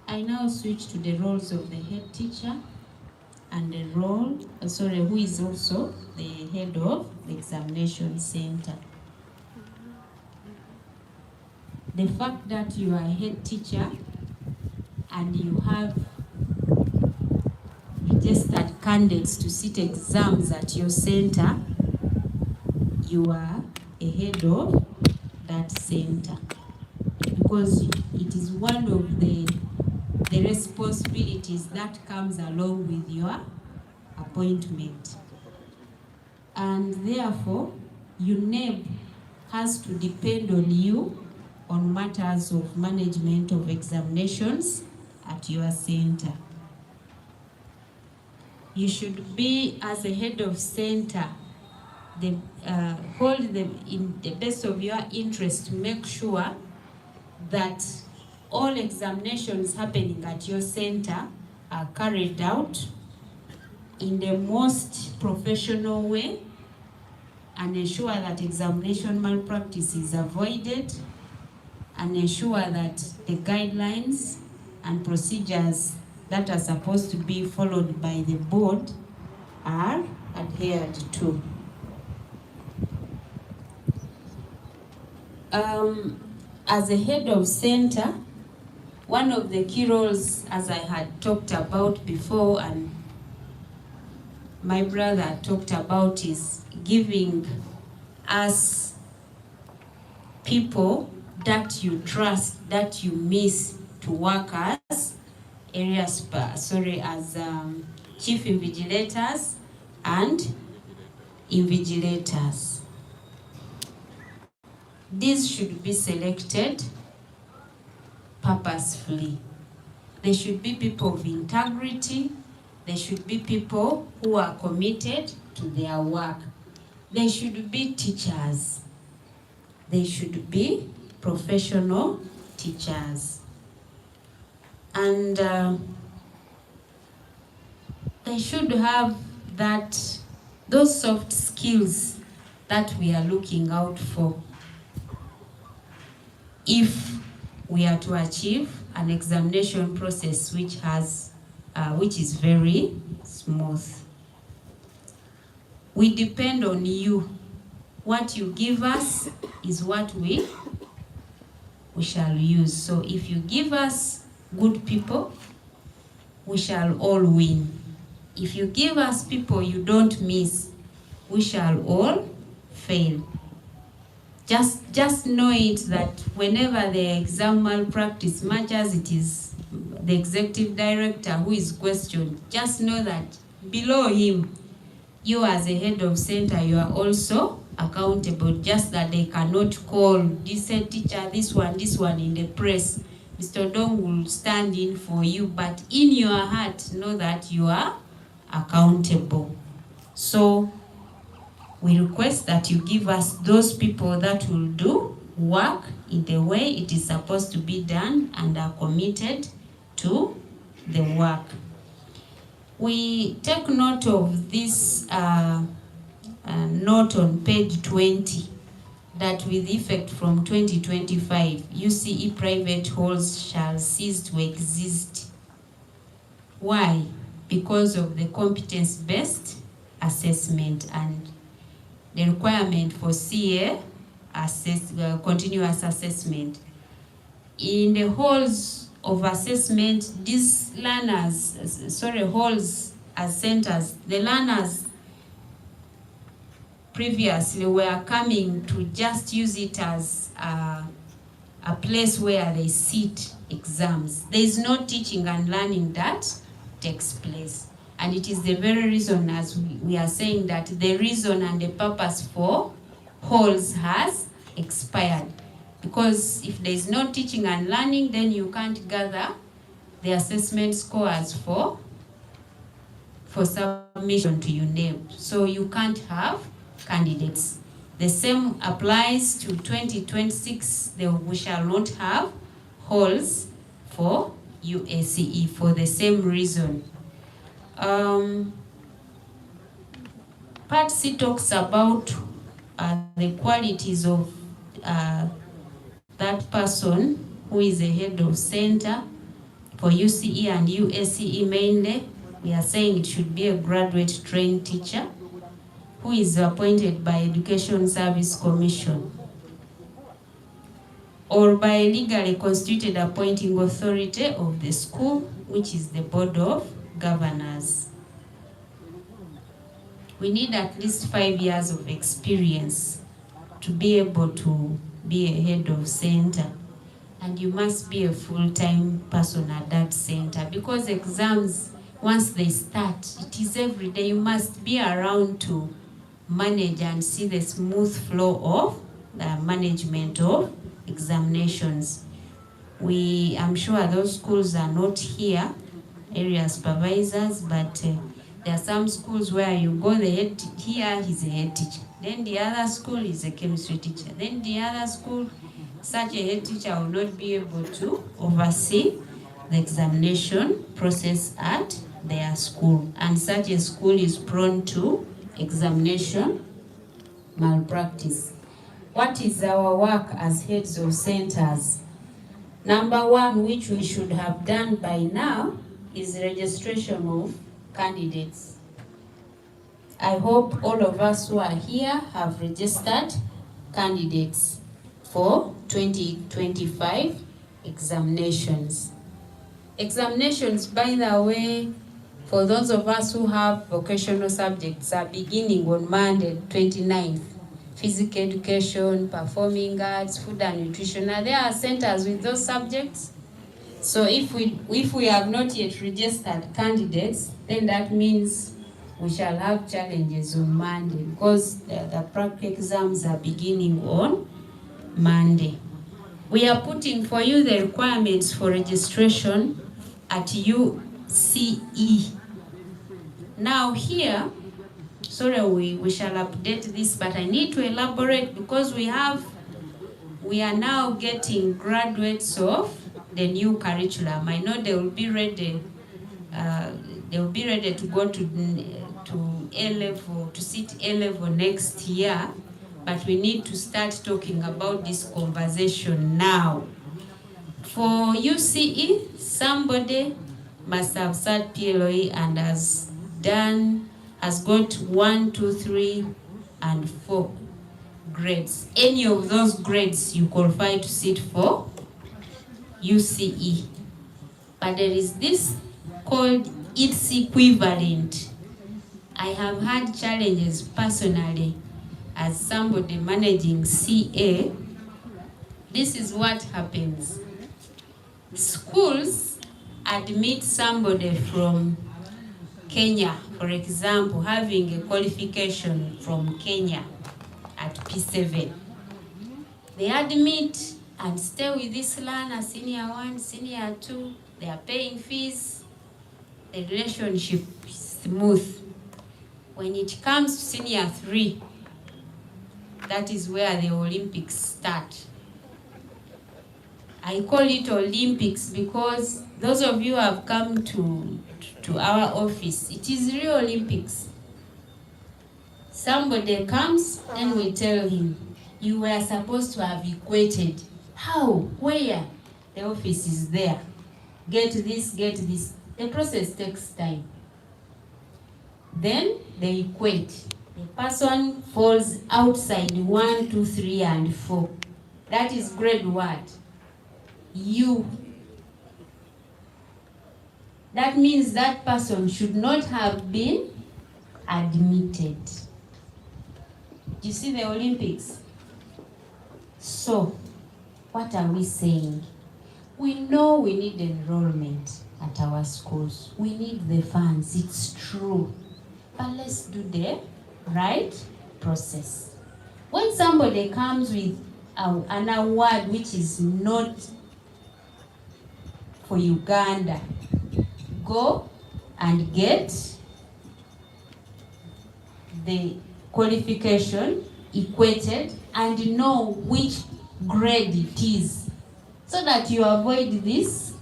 I now switch to the roles of the head teacher and the role, who is also the head of the examination center. The fact that you are a head teacher and you have registered candidates to sit exams at your center, you are a head of that center, because it is one of the responsibilities that comes along with your appointment. And therefore, Uneb has to depend on you on matters of management of examinations at your center. You should be, as a head of center, hold them in the best of your interest to make sure that all examinations happening at your center are carried out in the most professional way, and ensure that examination malpractice is avoided, and ensure that the guidelines and procedures that are supposed to be followed by the board are adhered to. As a head of center, one of the key roles, as I had talked about before and my brother talked about, is giving us people that you trust, that you miss to work as chief invigilators and invigilators. These should be selected purposefully. They should be people of integrity. They should be people who are committed to their work. They should be teachers. They should be professional teachers. And they should have those soft skills that we are looking out for if we are to achieve an examination process which is very smooth. We depend on you. What you give us is what we we shall use. So if you give us good people, we shall all win. If you give us people you don't miss, we shall all fail. Just know it that whenever the exam malpractice, much as it is the executive director who is questioned, just know that below him, you as a head of center, you are also accountable, just that they cannot call this head teacher, this one in the press. Mr. Dong will stand in for you, but in your heart, know that you are accountable. So we request that you give us those people that will do work in the way it is supposed to be done and are committed to the work. We take note of this note on page 20, that with effect from 2025, UCE private halls shall cease to exist. Why? Because of the competence-based assessment and the requirement for CA continuous assessment. In the halls of assessment, these learners, halls as centers, the learners previously were coming to just use it as a place where they sit exams. There is no teaching and learning that takes place. And it is the very reason, as we are saying, that the reason and the purpose for halls has expired. Because if there is no teaching and learning, then you can't gather the assessment scores for submission to Uneb. So you can't have candidates. The same applies to 2026. We shall not have halls for UACE for the same reason. Part C talks about the qualities of that person who is a head of center for UCE and UACE mainly. We are saying it should be a graduate trained teacher who is appointed by Education Service Commission or by a legally constituted appointing authority of the school, which is the Board of Governors. We need at least 5 years of experience to be able to be a head of center. And you must be a full-time person at that center, because exams, once they start, it is every day. You must be around to manage and see the smooth flow of the management of examinations. I'm sure those schools are not here, area supervisors, but there are some schools where you go, the head here, he's a head teacher. Then the other school is a chemistry teacher. Then the other school, such a head teacher will not be able to oversee the examination process at their school. And such a school is prone to examination malpractice. What is our work as heads of centers? Number one, which we should have done by now, is registration of candidates. I hope all of us who are here have registered candidates for 2025 examinations. Examinations, by the way, for those of us who have vocational subjects, are beginning on Monday, 29th. Physical education, performing arts, food and nutrition. There are centers with those subjects. So if we have not yet registered candidates, then that means we shall have challenges on Monday, because the practical exams are beginning on Monday. We are putting for you the requirements for registration at UCE. Now here, sorry, we shall update this, but I need to elaborate, because we are now getting graduates of the new curriculum. I know they will be ready. They will be ready to go to A level, to sit A level next year, but we need to start talking about this conversation now. For UCE, somebody must have sat PLOE and has got 1, 2, 3, and 4 grades. Any of those grades you qualify to sit for UCE. But there is this called its equivalent. I have had challenges personally as somebody managing CA. This is what happens. Schools admit somebody from Kenya, for example, having a qualification from Kenya at P7. They admit and stay with this learner, senior 1, senior 2, they are paying fees, the relationship is smooth. When it comes to senior 3, that is where the Olympics start. I call it Olympics because those of you who have come to our office, it is real Olympics. Somebody comes and we tell him, you were supposed to have equated. How? Where? The office is there. Get this, get this. The process takes time. Then they equate. The person falls outside 1, 2, 3, and 4. That is grade what? U. That means that person should not have been admitted. Do you see the Olympics? So, what are we saying? We know we need enrollment at our schools. We need the funds, it's true. But let's do the right process. When somebody comes with an award which is not for Uganda, go and get the qualification equated and know which grade it is so that you avoid this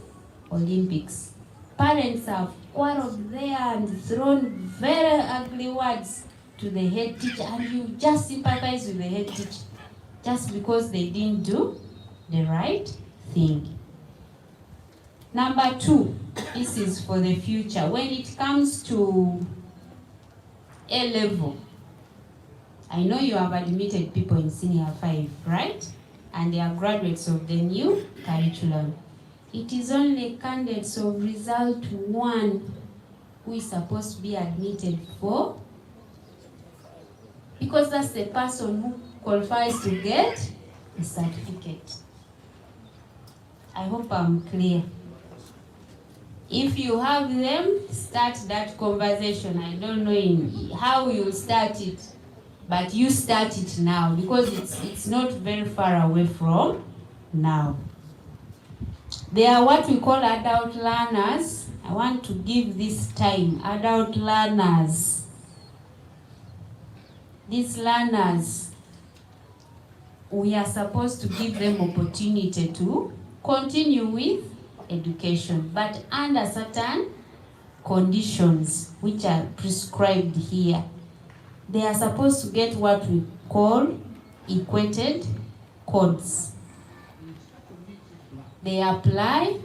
Olympics. Parents have quarreled there and thrown very ugly words to the head teacher, and you just sympathize with the head teacher just because they didn't do the right thing. Number 2, this is for the future. When it comes to A level, I know you have admitted people in senior 5, right? And they are graduates of the new curriculum. It is only candidates of result 1 who is supposed to be admitted for, because that's the person who qualifies to get a certificate. I hope I'm clear. If you have them, start that conversation. I don't know how you start it, but you start it now because it's not very far away from now. They are what we call adult learners. I want to give this time, adult learners. These learners, we are supposed to give them opportunity to continue with education, but under certain conditions which are prescribed here. They are supposed to get what we call equated codes. They apply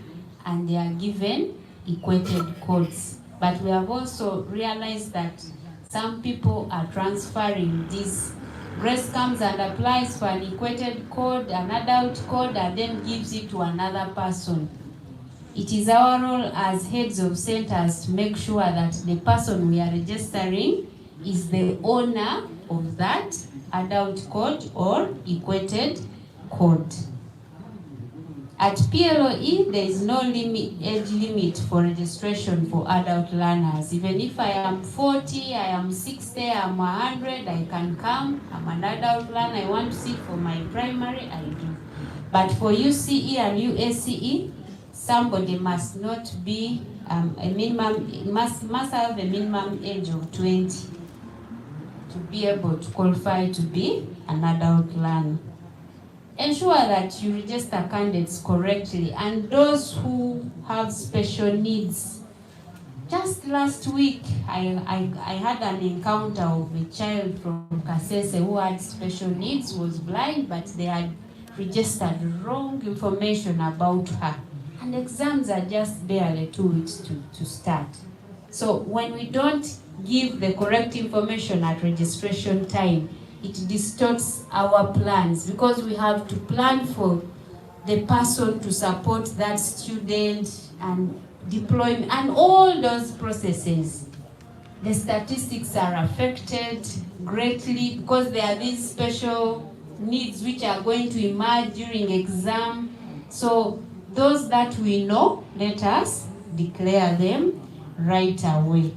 and they are given equated codes. But we have also realized that some people are transferring this. Grace comes and applies for an equated code, an adult code, and then gives it to another person. It is our role as heads of centers to make sure that the person we are registering is the owner of that adult code or equated code. At PLOE, there is no age limit for registration for adult learners. Even if I am 40, I am 60, I am 100, I can come. I'm an adult learner, I want to sit for my primary, I do. But for UCE and UACE, somebody must not be must have a minimum age of 20 to be able to qualify to be an adult learner. Ensure that you register candidates correctly, and those who have special needs. Just last week, I had an encounter of a child from Kasese who had special needs, was blind, but they had registered wrong information about her. And exams are just barely 2 weeks to start. So when we don't give the correct information at registration time, it distorts our plans, because we have to plan for the person to support that student and deployment and all those processes. The statistics are affected greatly because there are these special needs which are going to emerge during exam. So those that we know, let us declare them right away.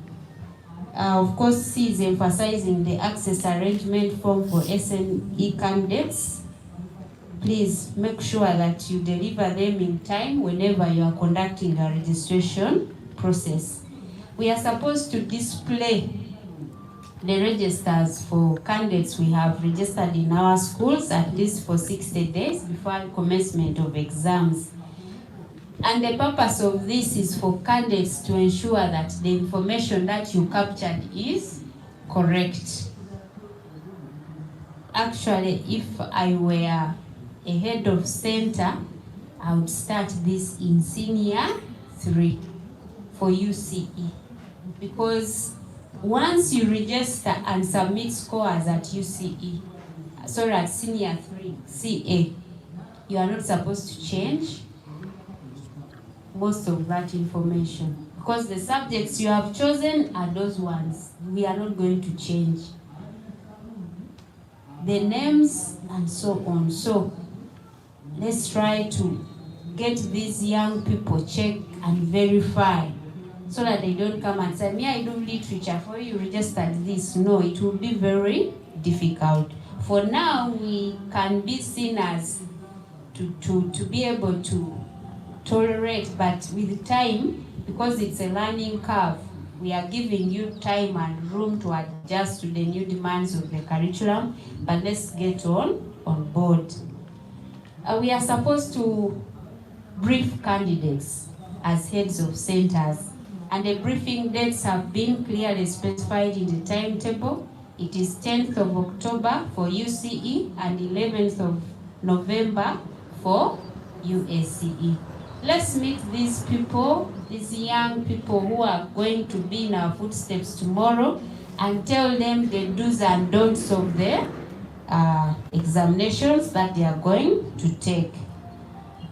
Of course, C is emphasizing the access arrangement form for SME candidates. Please make sure that you deliver them in time whenever you are conducting a registration process. We are supposed to display the registers for candidates we have registered in our schools at least for 60 days before commencement of exams. And the purpose of this is for candidates to ensure that the information that you captured is correct. Actually, if I were a head of center, I would start this in senior 3 for UCE. Because once you register and submit scores at UCE, sorry, at senior 3, CA, you are not supposed to change most of that information. Because the subjects you have chosen are those ones. We are not going to change the names and so on. So let's try to get these young people check and verify so that they don't come and say, me, I do literature for you, registered this. No, it will be very difficult. For now, we can be seen as to be able to tolerate, but with time, because it's a learning curve, we are giving you time and room to adjust to the new demands of the curriculum, but let's get on board. We are supposed to brief candidates as heads of centers, and the briefing dates have been clearly specified in the timetable. It is 10th of October for UCE and 11th of November for UACE. Let's meet these people, these young people who are going to be in our footsteps tomorrow, and tell them the do's and don'ts of the examinations that they are going to take.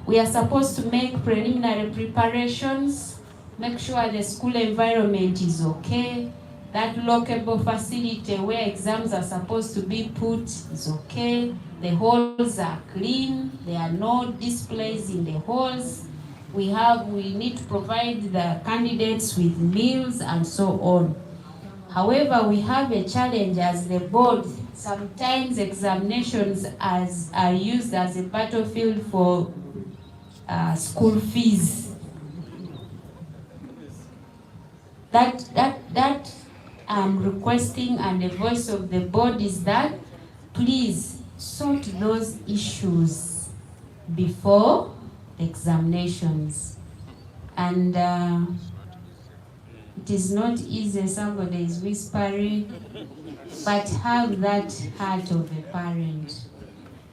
We are supposed to make preliminary preparations, make sure the school environment is okay, that lockable facility where exams are supposed to be put is okay, the halls are clean, there are no displays in the halls. We need to provide the candidates with meals and so on. However, we have a challenge as the board. Sometimes examinations are used as a battlefield for school fees. That I'm requesting, and the voice of the board is that please sort those issues before the examinations. And it is not easy, somebody is whispering, but have that heart of a parent.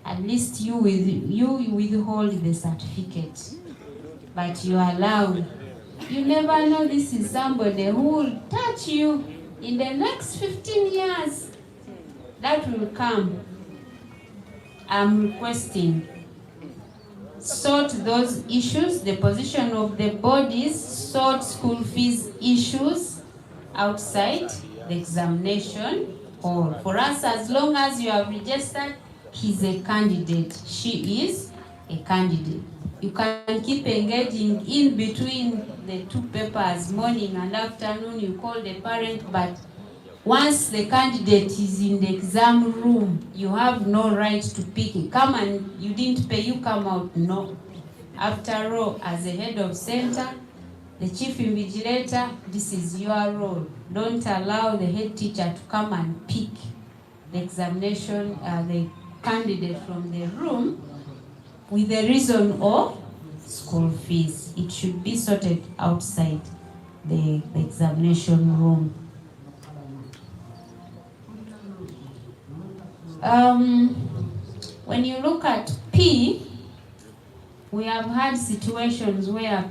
At least you withhold the certificate, but you allow. You never know, this is somebody who will touch you in the next 15 years. That will come. I'm requesting, sort those issues. The position of the board is sort school fees issues outside the examination hall. For us, as long as you have registered, he's a candidate, she is a candidate. You can keep engaging in between the two papers, morning and afternoon, you call the parent, but once the candidate is in the exam room, you have no right to pick it. Come and you didn't pay, you come out. No. After all, as a head of center, the chief invigilator, this is your role. Don't allow the head teacher to come and pick the examination, the candidate from the room with the reason of school fees. It should be sorted outside the examination room. When you look at P, we have had situations where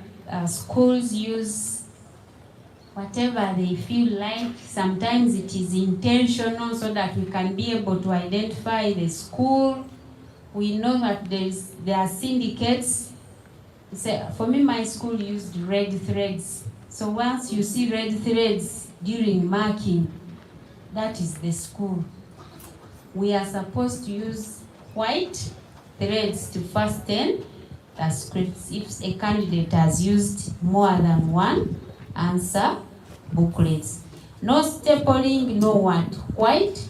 schools use whatever they feel like. Sometimes it is intentional so that we can be able to identify the school. We know that there are syndicates. Say, for me, my school used red threads. So once you see red threads during marking, that is the school. We are supposed to use white threads to fasten the scripts if a candidate has used more than one answer booklets. No stapling, no what? White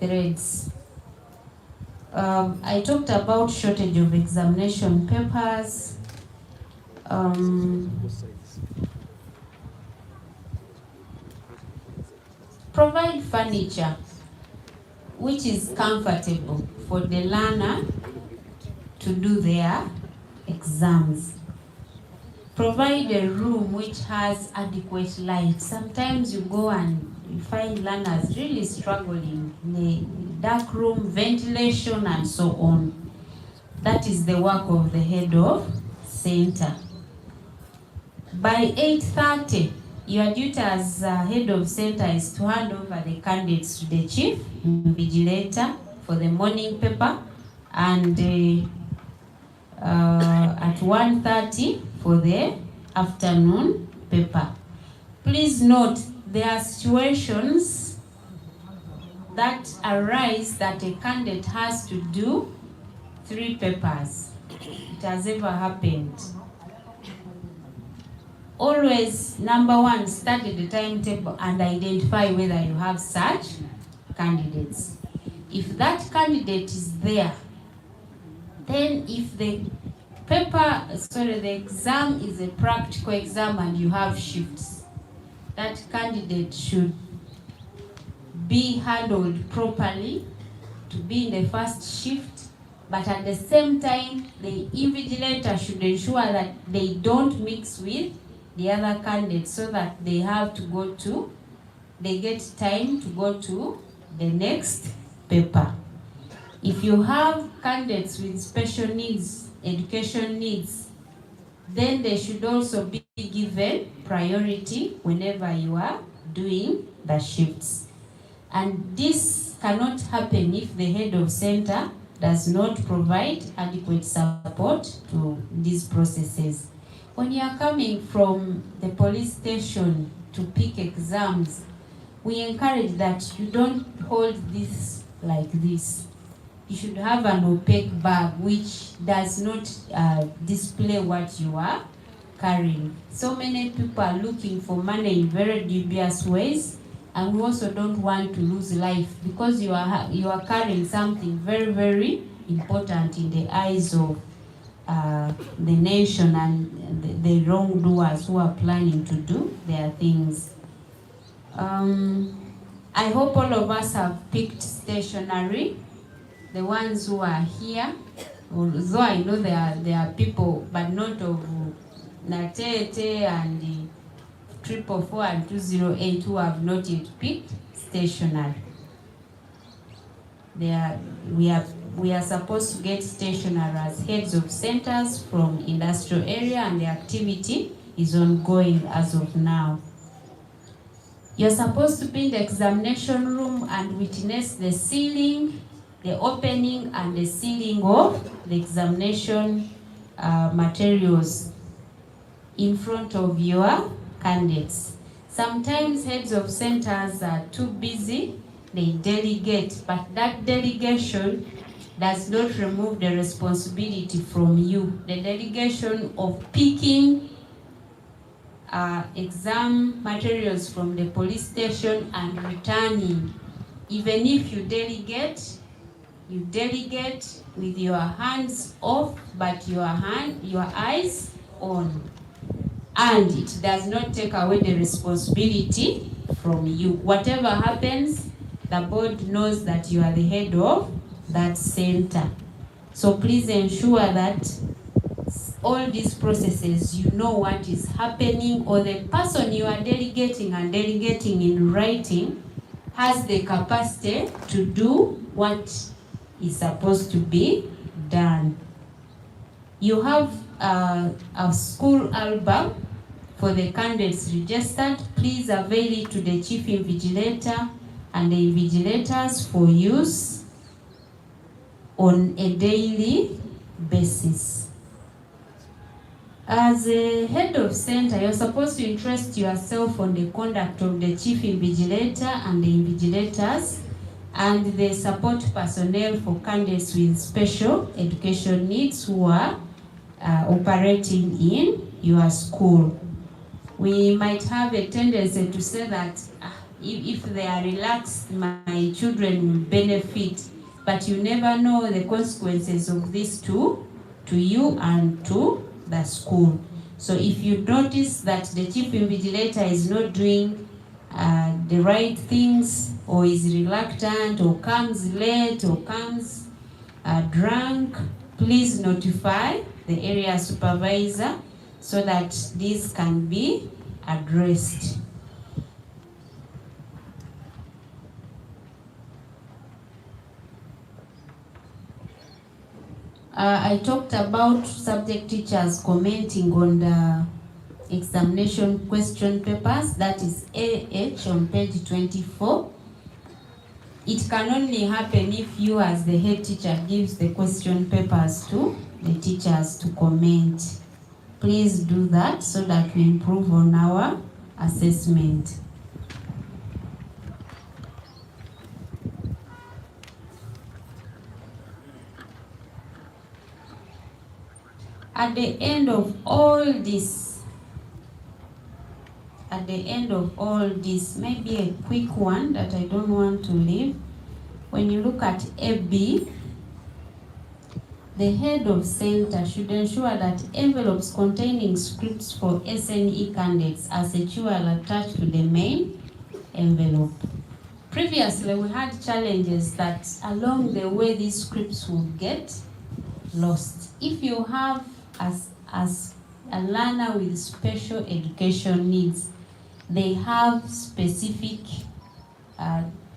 threads. I talked about shortage of examination papers. Provide furniture which is comfortable for the learner to do their exams. Provide a room which has adequate light. Sometimes you go and you find learners really struggling in a dark room, ventilation and so on. That is the work of the head of center. By 8:30, your duty as head of center is to hand over the candidates to the chief invigilator for the morning paper, and at 1:30 for the afternoon paper. Please note, there are situations that arise that a candidate has to do 3 papers. It has ever happened. Always, number 1, study the timetable and identify whether you have such candidates. If that candidate is there, then if the exam is a practical exam and you have shifts, that candidate should be handled properly to be in the first shift, but at the same time, the invigilator should ensure that they don't mix with the other candidates so that they get time to go to the next paper. If you have candidates with special needs, education needs, then they should also be given priority whenever you are doing the shifts. And this cannot happen if the head of center does not provide adequate support to these processes. When you are coming from the police station to pick exams, we encourage that you don't hold this like this. You should have an opaque bag which does not display what you are carrying. So many people are looking for money in very dubious ways, and we also don't want to lose life because you are carrying something very, very important in the eyes of the nation and the wrongdoers who are planning to do their things. I hope all of us have picked stationery, the ones who are here, although I know there are people, but not of Natete and 444 and 208 who have not yet picked stationery. We are supposed to get stationery as heads of centers from industrial area, and the activity is ongoing as of now. You're supposed to be in the examination room and witness the sealing, the opening and the sealing of the examination materials in front of your candidates. Sometimes heads of centers are too busy, they delegate, but that delegation does not remove the responsibility from you. The delegation of picking exam materials from the police station and returning. Even if you delegate with your hands off, but your eyes on. And it does not take away the responsibility from you. Whatever happens, the board knows that you are the head of that center. So please ensure that all these processes, you know what is happening, or the person you are delegating in writing has the capacity to do what is supposed to be done. You have a school album for the candidates registered. Please avail it to the chief invigilator and the invigilators for use. on a daily basis. As a head of center, you're supposed to interest yourself on the conduct of the chief invigilator and the invigilators and the support personnel for candidates with special education needs who are operating in your school. We might have a tendency to say that if they are relaxed, my children will benefit, but you never know the consequences of this to you and to the school. So if you notice that the chief invigilator is not doing the right things, or is reluctant, or comes late, or comes drunk, please notify the area supervisor so that this can be addressed. I talked about subject teachers commenting on the examination question papers, that is AH on page 24. It can only happen if you as the head teacher gives the question papers to the teachers to comment. Please do that so that we improve on our assessment. At the end of all this, maybe a quick one that I don't want to leave. When you look at AB, the head of center should ensure that envelopes containing scripts for SNE candidates are securely attached to the main envelope. Previously, we had challenges that along the way these scripts would get lost. If you have as a learner with special education needs, they have specific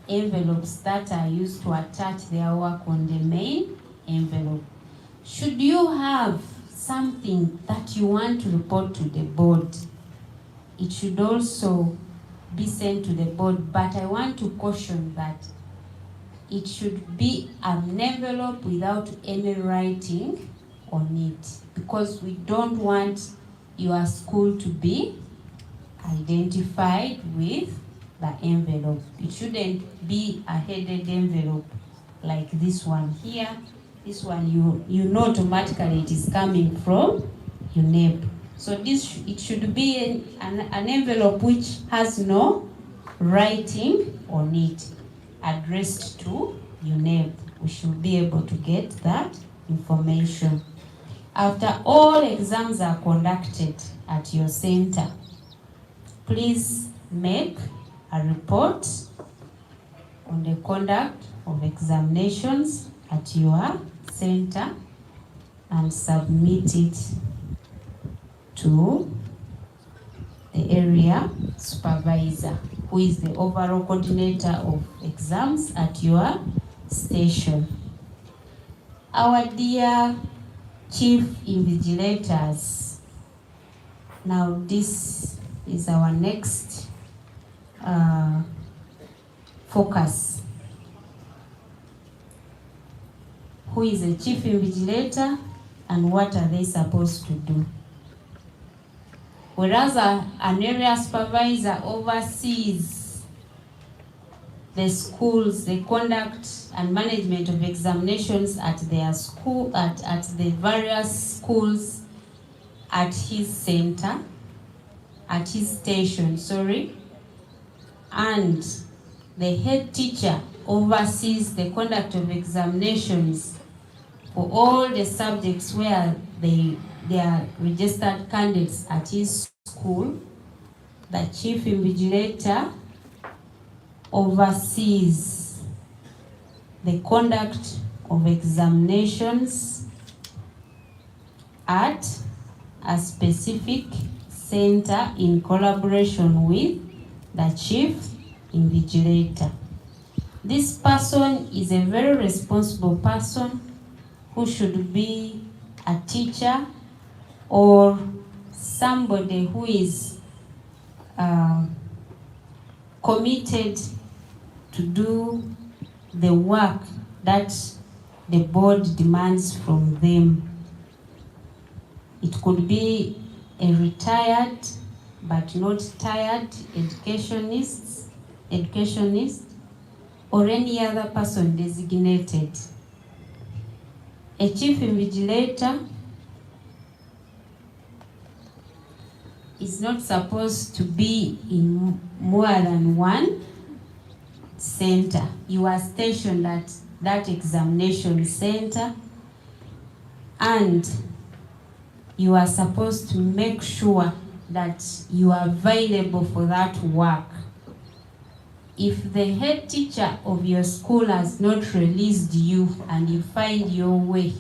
envelopes that are used to attach their work on the main envelope. Should you have something that you want to report to the board, it should also be sent to the board, but I want to caution that it should be an envelope without any writing on it, because we don't want your school to be identified with the envelope. It shouldn't be a headed envelope like this one here. This one you know automatically it is coming from Uneb. So it should be an envelope which has no writing on it, addressed to Uneb. We should be able to get that information. After all exams are conducted at your center, please make a report on the conduct of examinations at your center and submit it to the area supervisor, who is the overall coordinator of exams at your station. Our dear chief invigilators, now this is our next focus. Who is a chief invigilator and what are they supposed to do? Whereas an area supervisor oversees the schools, the conduct and management of examinations at their school, at the various schools at his center, at his station, and the head teacher oversees the conduct of examinations for all the subjects where they are registered candidates at his school. The chief invigilator oversees the conduct of examinations at a specific center in collaboration with the chief invigilator. This person is a very responsible person who should be a teacher or somebody who is committed to do the work that the board demands from them. It could be a retired but not tired educationist, or any other person designated. A chief invigilator is not supposed to be in more than one center. You are stationed at that examination center, and you are supposed to make sure that you are available for that work. If the head teacher of your school has not released you and you find your way,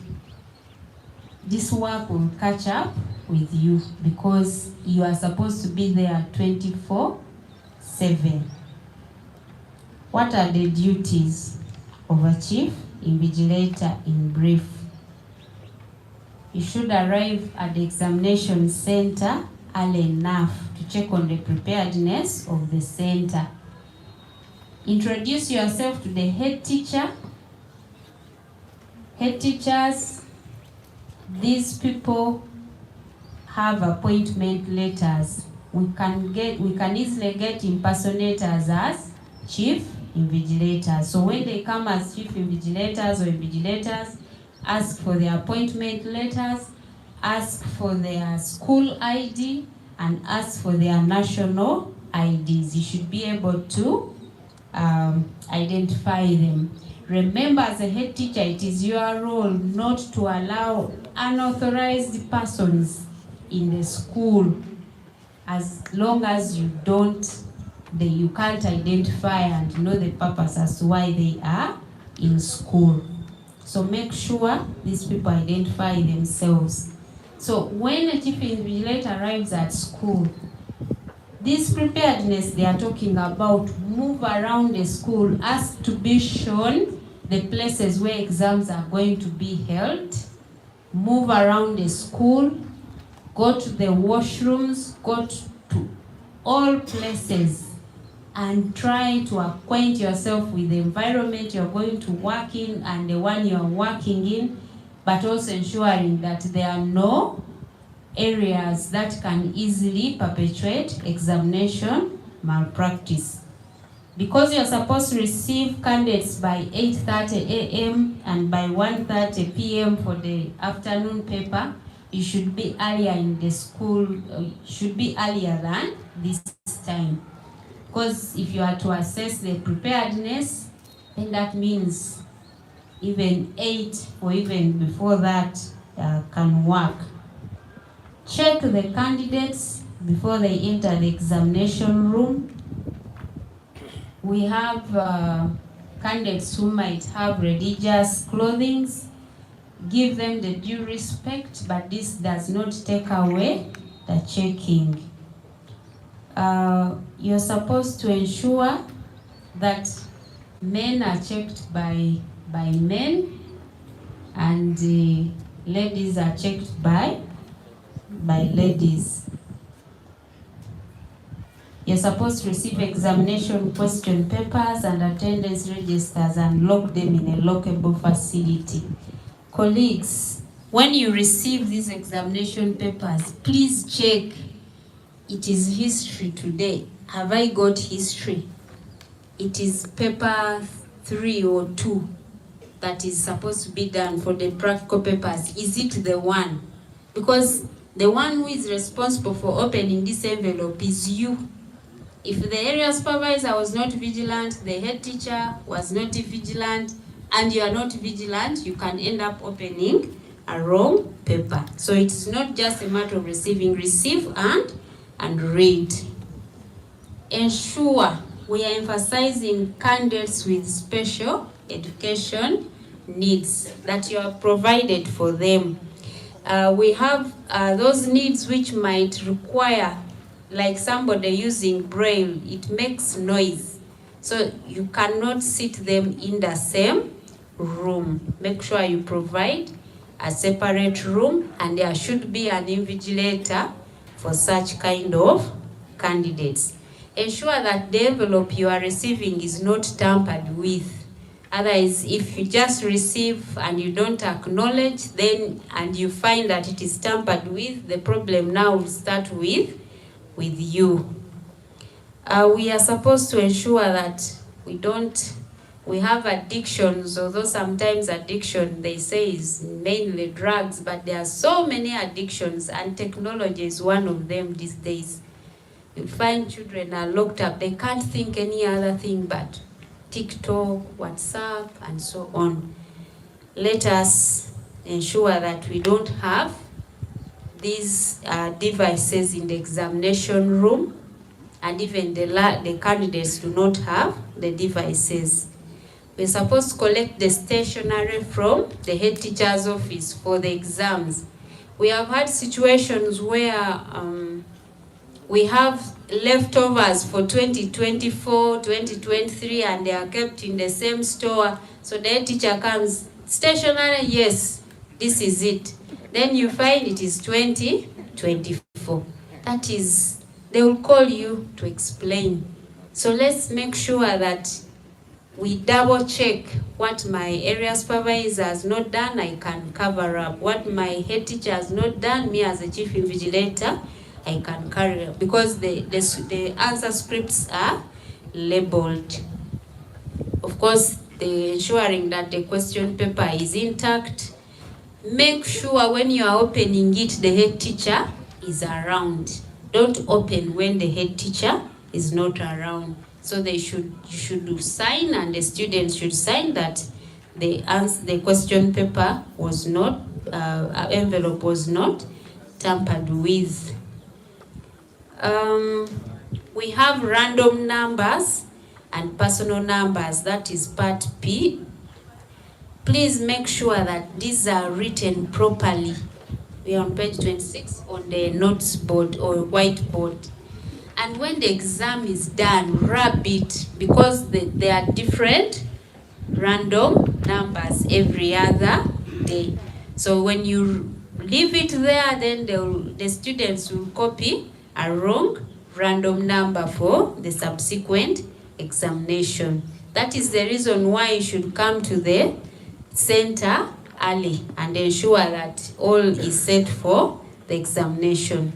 this work will catch up with you because you are supposed to be there 24/7. What are the duties of a chief invigilator in brief? You should arrive at the examination center early enough to check on the preparedness of the center. Introduce yourself to the head teacher. Head teachers, these people have appointment letters. We can easily get impersonators as chief invigilators. So when they come as chief invigilators or invigilators, ask for their appointment letters, ask for their school ID, and ask for their national IDs. You should be able to identify them. Remember, as a head teacher, it is your role not to allow unauthorized persons in the school, as long as you can't identify and know the purpose as to why they are in school. So make sure these people identify themselves. So when a chief invigilator arrives at school, this preparedness they are talking about, move around the school, ask to be shown the places where exams are going to be held, move around the school, go to the washrooms, go to all places, and try to acquaint yourself with the environment you're going to work in and the one you're working in, but also ensuring that there are no areas that can easily perpetuate examination malpractice. Because you're supposed to receive candidates by 8:30 a.m. and by 1:30 p.m. for the afternoon paper, you should be earlier in the school, should be earlier than this time. Because if you are to assess the preparedness, then that means even 8 or even before that can work. Check the candidates before they enter the examination room. We have candidates who might have religious clothing. Give them the due respect, but this does not take away the checking. You're supposed to ensure that men are checked by men and ladies are checked by ladies. You're supposed to receive examination question papers and attendance registers and lock them in a lockable facility. Colleagues, when you receive these examination papers, please check. It is history today. Have I got history? It is paper 3 or 2 that is supposed to be done for the practical papers. Is it the one? Because the one who is responsible for opening this envelope is you. If the area supervisor was not vigilant, the head teacher was not vigilant, and you are not vigilant, you can end up opening a wrong paper. So it's not just a matter of receiving, receive and read. Ensure we are emphasizing candidates with special education needs, that you are provided for them. We have those needs which might require, like somebody using braille, it makes noise. So you cannot sit them in the same room. Make sure you provide a separate room, and there should be an invigilator for such kind of candidates. Ensure that the envelope you are receiving is not tampered with. Otherwise, if you just receive and you don't acknowledge, then and you find that it is tampered with, the problem now will start with you. We are supposed to ensure that we have addictions, although sometimes addiction they say is mainly drugs, but there are so many addictions, and technology is one of them these days. You find children are locked up, they can't think any other thing but TikTok, WhatsApp, and so on. Let us ensure that we don't have these devices in the examination room, and even the candidates do not have the devices. We're supposed to collect the stationery from the head teacher's office for the exams. We have had situations where we have leftovers for 2024, 2023, and they are kept in the same store. So the head teacher comes, stationery, yes, this is it. Then you find it is 2024. That is, they will call you to explain. So let's make sure that we double check what my area supervisor has not done, I can cover up. What my head teacher has not done, me as a chief invigilator, I can carry up, because the answer scripts are labeled. Of course, ensuring that the question paper is intact. Make sure when you are opening it, the head teacher is around. Don't open when the head teacher is not around. So you should sign, and the students should sign that the question paper was not, envelope was not tampered with. We have random numbers and personal numbers, that is part P. Please make sure that these are written properly. We are on page 26 on the notes board or whiteboard. And when the exam is done, wrap it, because there are different random numbers every other day. So when you leave it there, then the students will copy a wrong random number for the subsequent examination. That is the reason why you should come to the center early and ensure that all is set for the examination.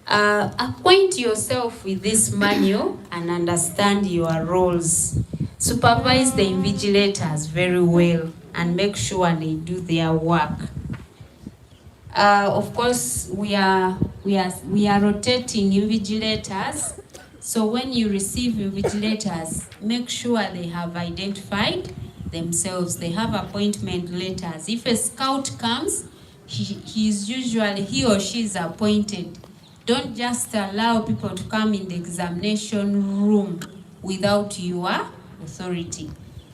Acquaint yourself with this manual and understand your roles. Supervise the invigilators very well and make sure they do their work. Of course, we are rotating invigilators. So when you receive invigilators, make sure they have identified themselves. They have appointment letters. If a scout comes, he or she is appointed. Don't just allow people to come in the examination room without your authority.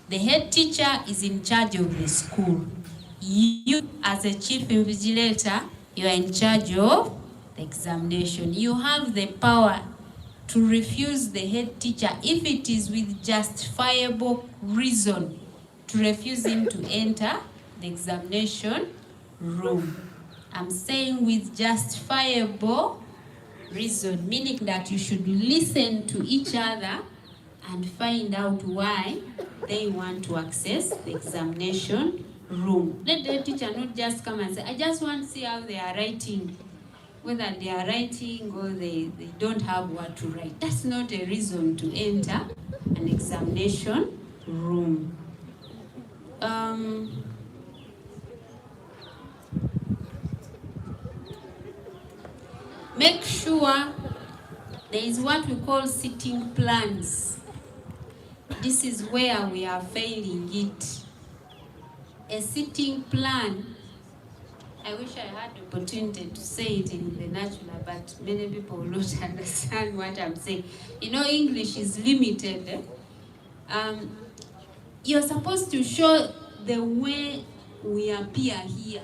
The head teacher is in charge of the school. You, as a chief invigilator, you are in charge of the examination. You have the power to refuse the head teacher if it is with justifiable reason, to refuse him to enter the examination room. I'm saying with justifiable reason, meaning that you should listen to each other and find out why they want to access the examination room. Let the teacher not just come and say, I just want to see how they are writing, whether they are writing or they don't have what to write. That's not a reason to enter an examination room. Make sure there is what we call sitting plans. This is where we are failing it. A sitting plan, I wish I had the opportunity to say it in the natural, but many people will not understand what I'm saying. You know, English is limited. You're supposed to show the way we appear here.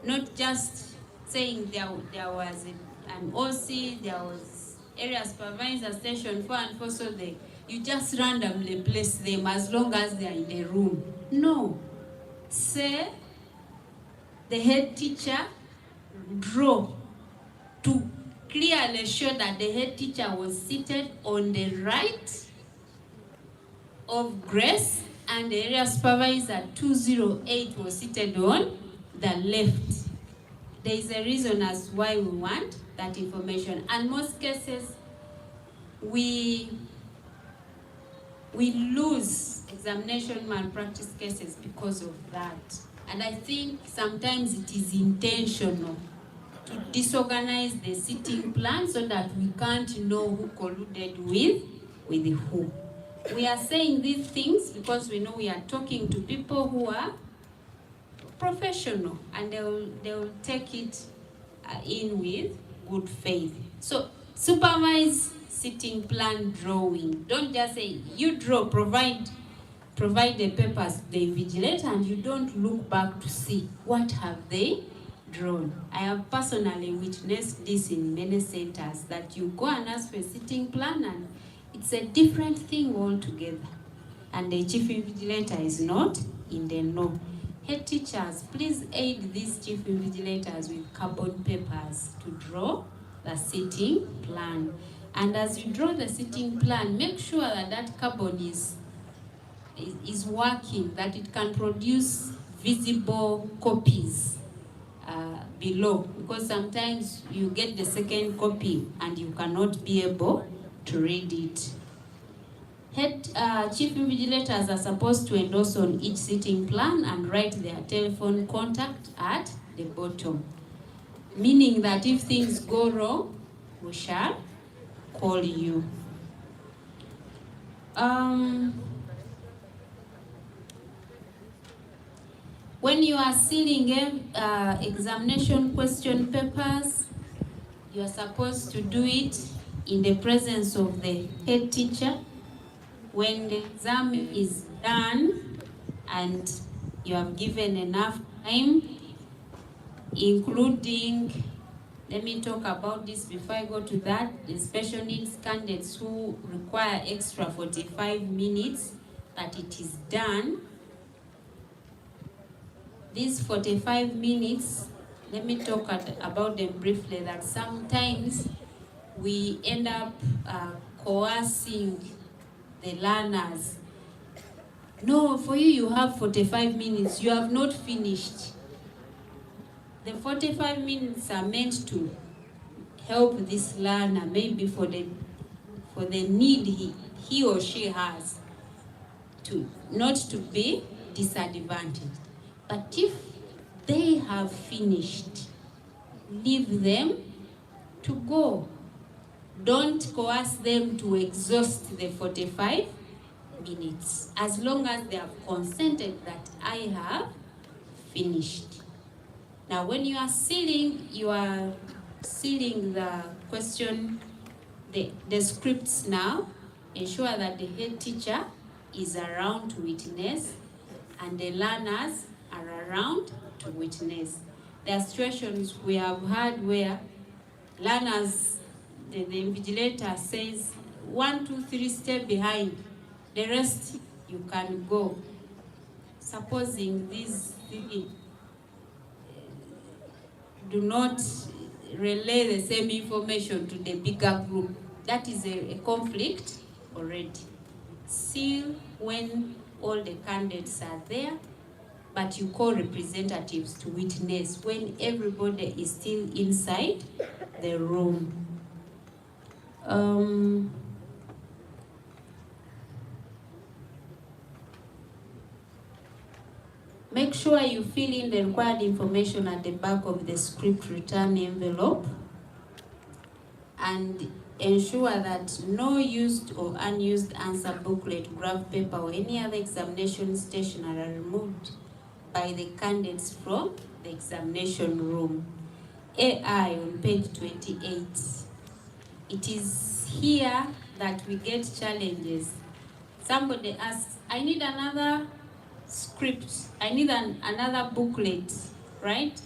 Not just saying there was an OC, there was area supervisor, station 4 and 4, so you just randomly place them as long as they are in the room. No. Say the head teacher draw to clearly show that the head teacher was seated on the right of Grace, and the area supervisor 208 was seated on the left. There is a reason as why we want that information, and most cases we lose examination malpractice cases because of that. And I think sometimes it is intentional to disorganize the sitting plan so that we can't know who colluded with who. We are saying these things because we know we are talking to people who are professional, and they will take it in with good faith. So supervise sitting plan drawing. Don't just say you draw, provide the papers to the invigilator, and you don't look back to see what have they drawn. I have personally witnessed this in many centers, that you go and ask for a sitting plan and it's a different thing altogether, and the chief invigilator is not in the know. Head teachers, please aid these chief invigilators with carbon papers to draw the sitting plan. And as you draw the sitting plan, make sure that that carbon is working, that it can produce visible copies below, because sometimes you get the second copy and you cannot be able to read it. Head chief invigilators are supposed to endorse on each sitting plan and write their telephone contact at the bottom, meaning that if things go wrong, we shall call you. When you are sealing examination question papers, you are supposed to do it in the presence of the head teacher. When the exam is done and you have given enough time, including, let me talk about this before I go to that, the special needs candidates who require extra 45 minutes, that it is done. These 45 minutes, let me talk about them briefly, that sometimes we end up coercing the learners. No, for you have 45 minutes, you have not finished. The 45 minutes are meant to help this learner, maybe for the need he or she has, to not to be disadvantaged. But if they have finished, leave them to go. Don't coerce them to exhaust the 45 minutes, as long as they have consented that I have finished. Now, when you are sealing the question, the scripts now, ensure that the head teacher is around to witness and the learners are around to witness. There are situations we have had where learners, the invigilator says, 1, 2, 3, stay behind. The rest, you can go. Supposing these do not relay the same information to the bigger group, that is a conflict already. Seal when all the candidates are there, but you call representatives to witness when everybody is still inside the room. Make sure you fill in the required information at the back of the script return envelope, and ensure that no used or unused answer booklet, graph paper, or any other examination stationery are removed by the candidates from the examination room. AI on page 28. It is here that we get challenges. Somebody asks, I need another script, I need another booklet, right?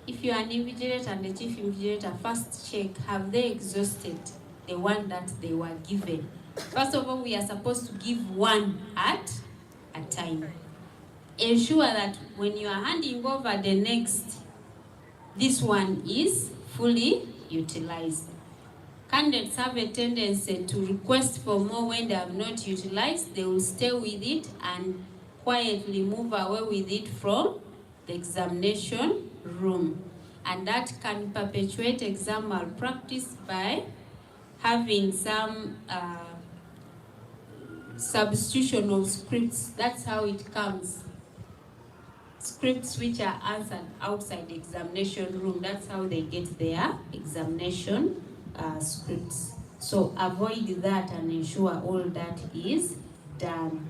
If you are an invigilator and the chief invigilator, first check, have they exhausted the one that they were given? First of all, we are supposed to give one at a time. Ensure that when you are handing over the next, this one is fully utilized. Candidates have a tendency to request for more when they have not utilized. They will stay with it and quietly move away with it from the examination room. And that can perpetuate exam malpractice by having some substitution of scripts. That's how it comes. Scripts which are answered outside the examination room, that's how they get their examination scripts. So avoid that and ensure all that is done.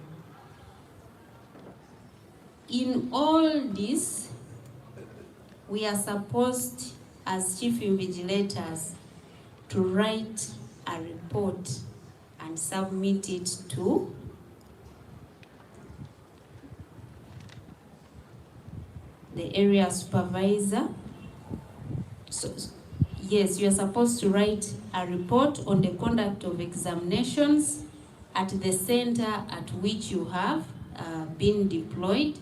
In all this, we are supposed as chief invigilators to write a report and submit it to the area supervisor. So, yes, you are supposed to write a report on the conduct of examinations at the center at which you have been deployed,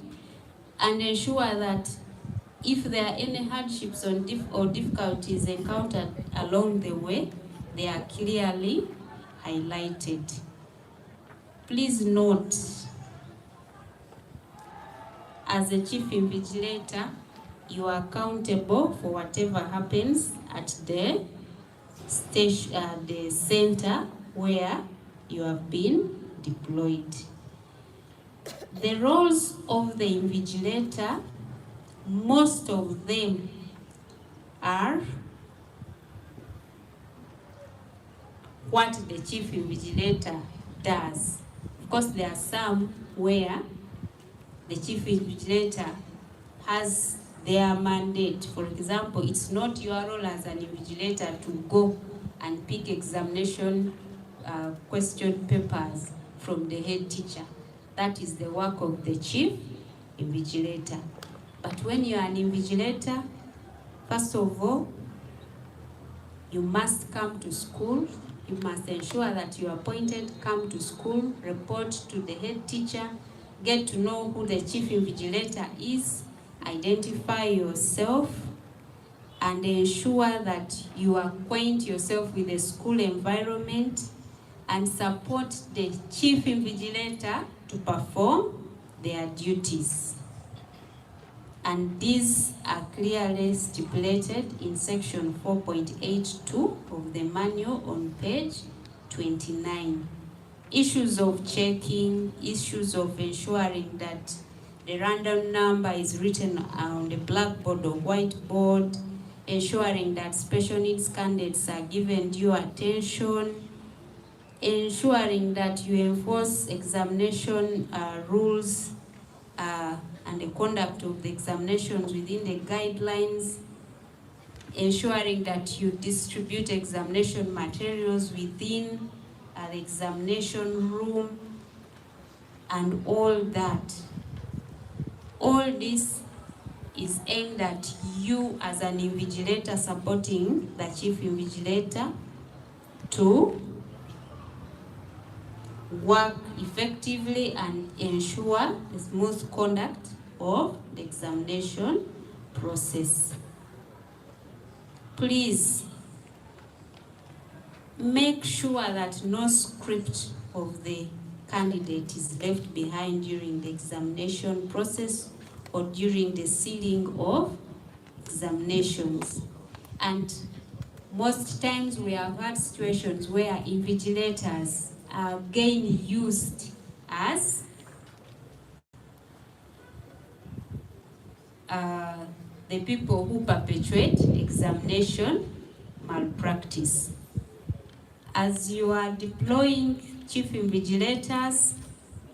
and ensure that if there are any hardships or difficulties encountered along the way, they are clearly highlighted. Please note, as a chief invigilator, you are accountable for whatever happens at the station, the center where you have been deployed. The roles of the invigilator, most of them are what the chief invigilator does. Of course, there are some where the chief invigilator has their mandate. For example, it's not your role as an invigilator to go and pick examination question papers from the head teacher. That is the work of the chief invigilator. But when you are an invigilator, first of all, you must come to school. You must ensure that you are appointed, come to school, report to the head teacher, get to know who the chief invigilator is, identify yourself, and ensure that you acquaint yourself with the school environment and support the chief invigilator to perform their duties. And these are clearly stipulated in section 4.82 of the manual on page 29. Issues of checking, issues of ensuring that the random number is written on the blackboard or whiteboard, ensuring that special needs candidates are given due attention, ensuring that you enforce examination rules and the conduct of the examinations within the guidelines, ensuring that you distribute examination materials within the examination room, and all that. All this is aimed at you as an invigilator supporting the chief invigilator to work effectively and ensure the smooth conduct of the examination process. Please make sure that no script of the candidate is left behind during the examination process or during the sealing of examinations. And most times we have had situations where invigilators are again used as the people who perpetuate examination malpractice. As you are deploying chief invigilators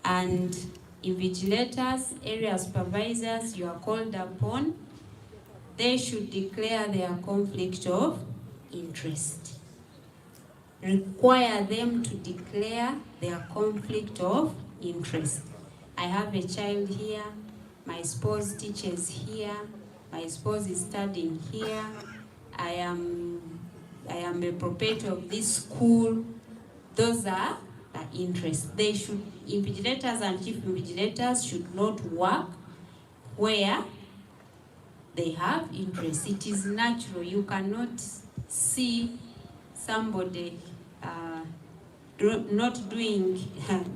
and invigilators, area supervisors, you are called upon, they should declare their conflict of interest. Require them to declare their conflict of interest. I have a child here, my spouse teaches here, my spouse is studying here, I am a proprietor of this school. Those are the interests. They should, invigilators and chief invigilators should not work where they have interest. It is natural. You cannot see somebody not doing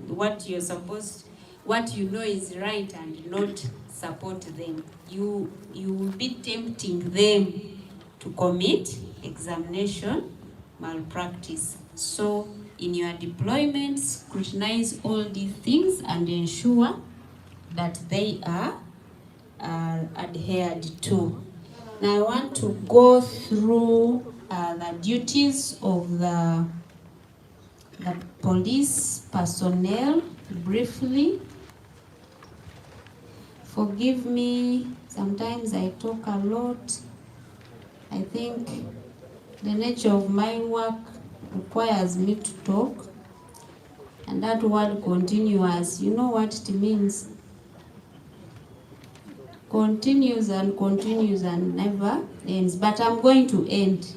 what you're supposed, what you know is right, and not support them. You will be tempting them to commit examination malpractice. So in your deployments, scrutinize all these things and ensure that they are adhered to. Now I want to go through the duties of the police personnel briefly. Forgive me, sometimes I talk a lot. I think the nature of my work requires me to talk. And that word continuous, you know what it means? Continues and never ends. But I'm going to end.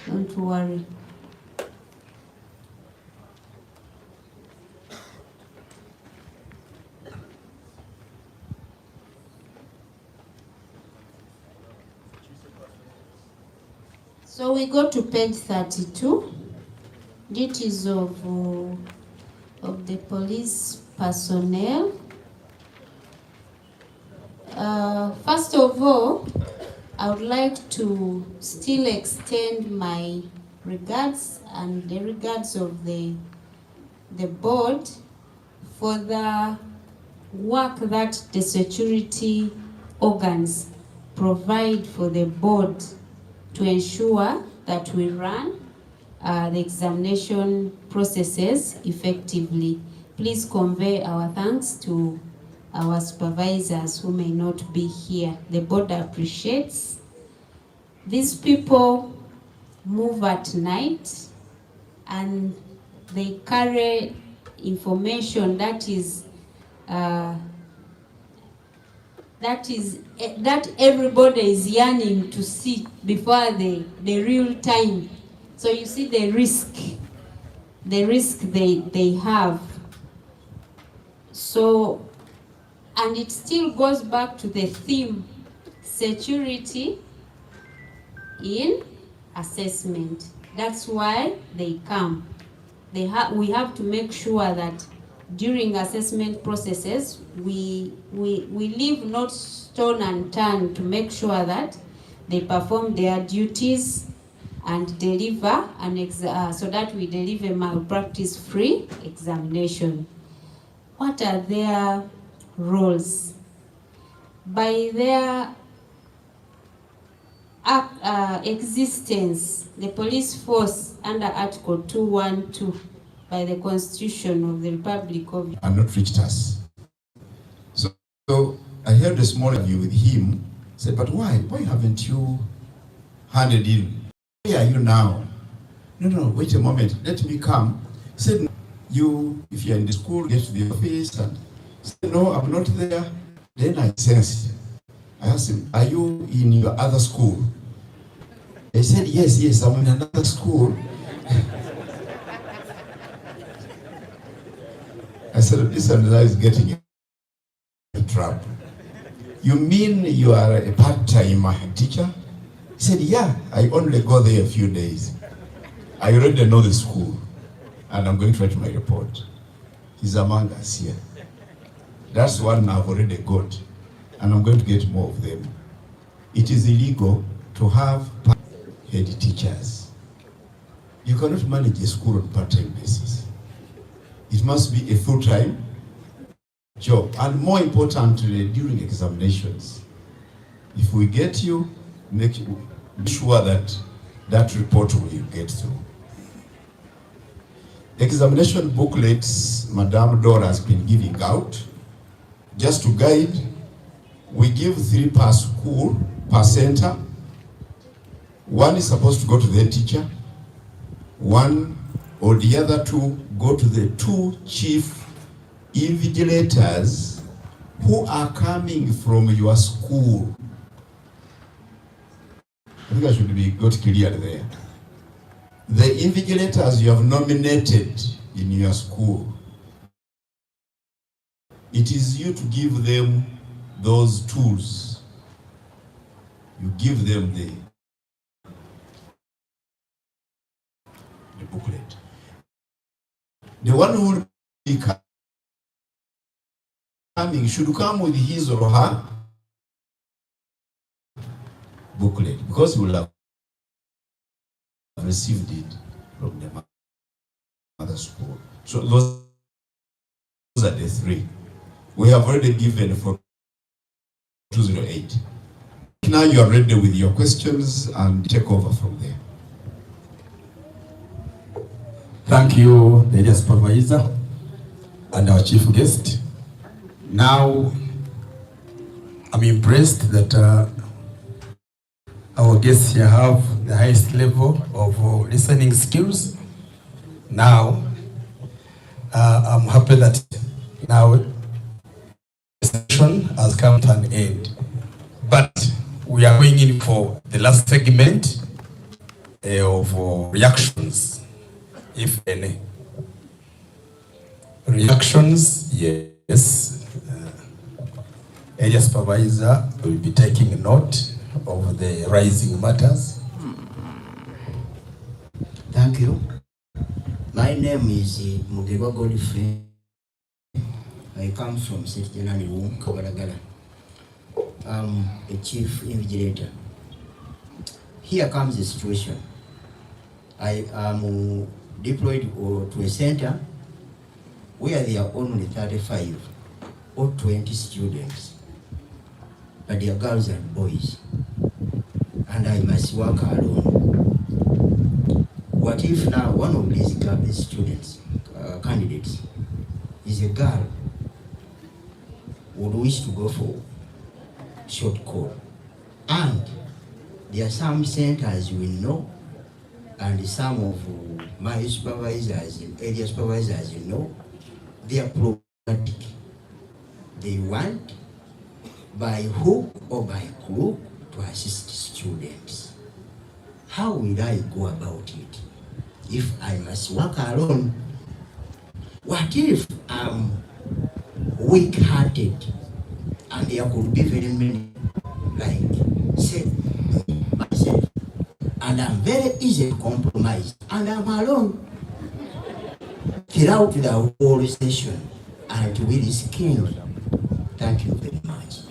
Don't worry. So we go to page 32. Duties of the police personnel. First of all, I would like to still extend my regards and the regards of the board for the work that the security organs provide for the board to ensure that we run the examination processes effectively. Please convey our thanks to our supervisors who may not be here. The board appreciates. These people move at night and they carry information that everybody is yearning to see before the real time. So you see the risk they have. So, and it still goes back to the theme, security in assessment. That's why they come. We have to make sure that during assessment processes, we leave not stone unturned to make sure that they perform their duties and deliver so that we deliver malpractice-free examination. What are their roles? By their existence, the police force under Article 212 by the Constitution of the Republic of and not reached us. So I heard a small interview with him, said, but why haven't you handed in? Where are you now? No, wait a moment, let me come. He said, if you're in the school, get to the office, and said, no, I'm not there. Then I sensed. I asked him, are you in your other school? He said, yes, I'm in another school. I said, this guy is getting in trouble. You mean you are a part-time teacher? He said, yeah, I only go there a few days. I already know the school, and I'm going to write my report. He's among us here. That's one I've already got, and I'm going to get more of them. It is illegal to have head teachers. You cannot manage a school on part-time basis. It must be a full-time job. And more importantly, during examinations, if we get you, make sure that that report will get through. Examination booklets Madame Dora has been giving out. Just to guide, we give 3 per school, per center. 1 is supposed to go to the teacher. 1 or the other 2 go to the 2 chief invigilators who are coming from your school. I think I should be got clear there. The invigilators you have nominated in your school, it is you to give them those tools. You give them the the booklet. The one who will be coming should come with his or her booklet, because he will have received it from the mother school. So those are the three. We have already given for 208. Now you are ready with your questions and take over from there. Thank you, the area supervisor and our chief guest. Now, I'm impressed that our guests here have the highest level of listening skills. Now, I'm happy that now the session has come to an end. But we are going in for the last segment of reactions, if any. Reactions, yes. Area supervisor will be taking note of the rising matters. Thank you. My name is Mugeba Godfrey. I come from St. General Kabaragala. I'm a chief invigilator. Here comes the situation. I am deployed to a center where there are only 35 or 20 students, but they are girls and boys, and I must work alone. What if now one of these students, candidates, is a girl would wish to go for short call, and there are some centers we know, and some of my supervisors and area supervisors, you know, they are problematic. They want by hook or by crook to assist students. How will I go about it if I must work alone? What if I'm weak-hearted and there could be very many, like, say, myself, and I'm very easy to compromise, and I'm alone throughout the whole session, and we risk killing. Thank you very much.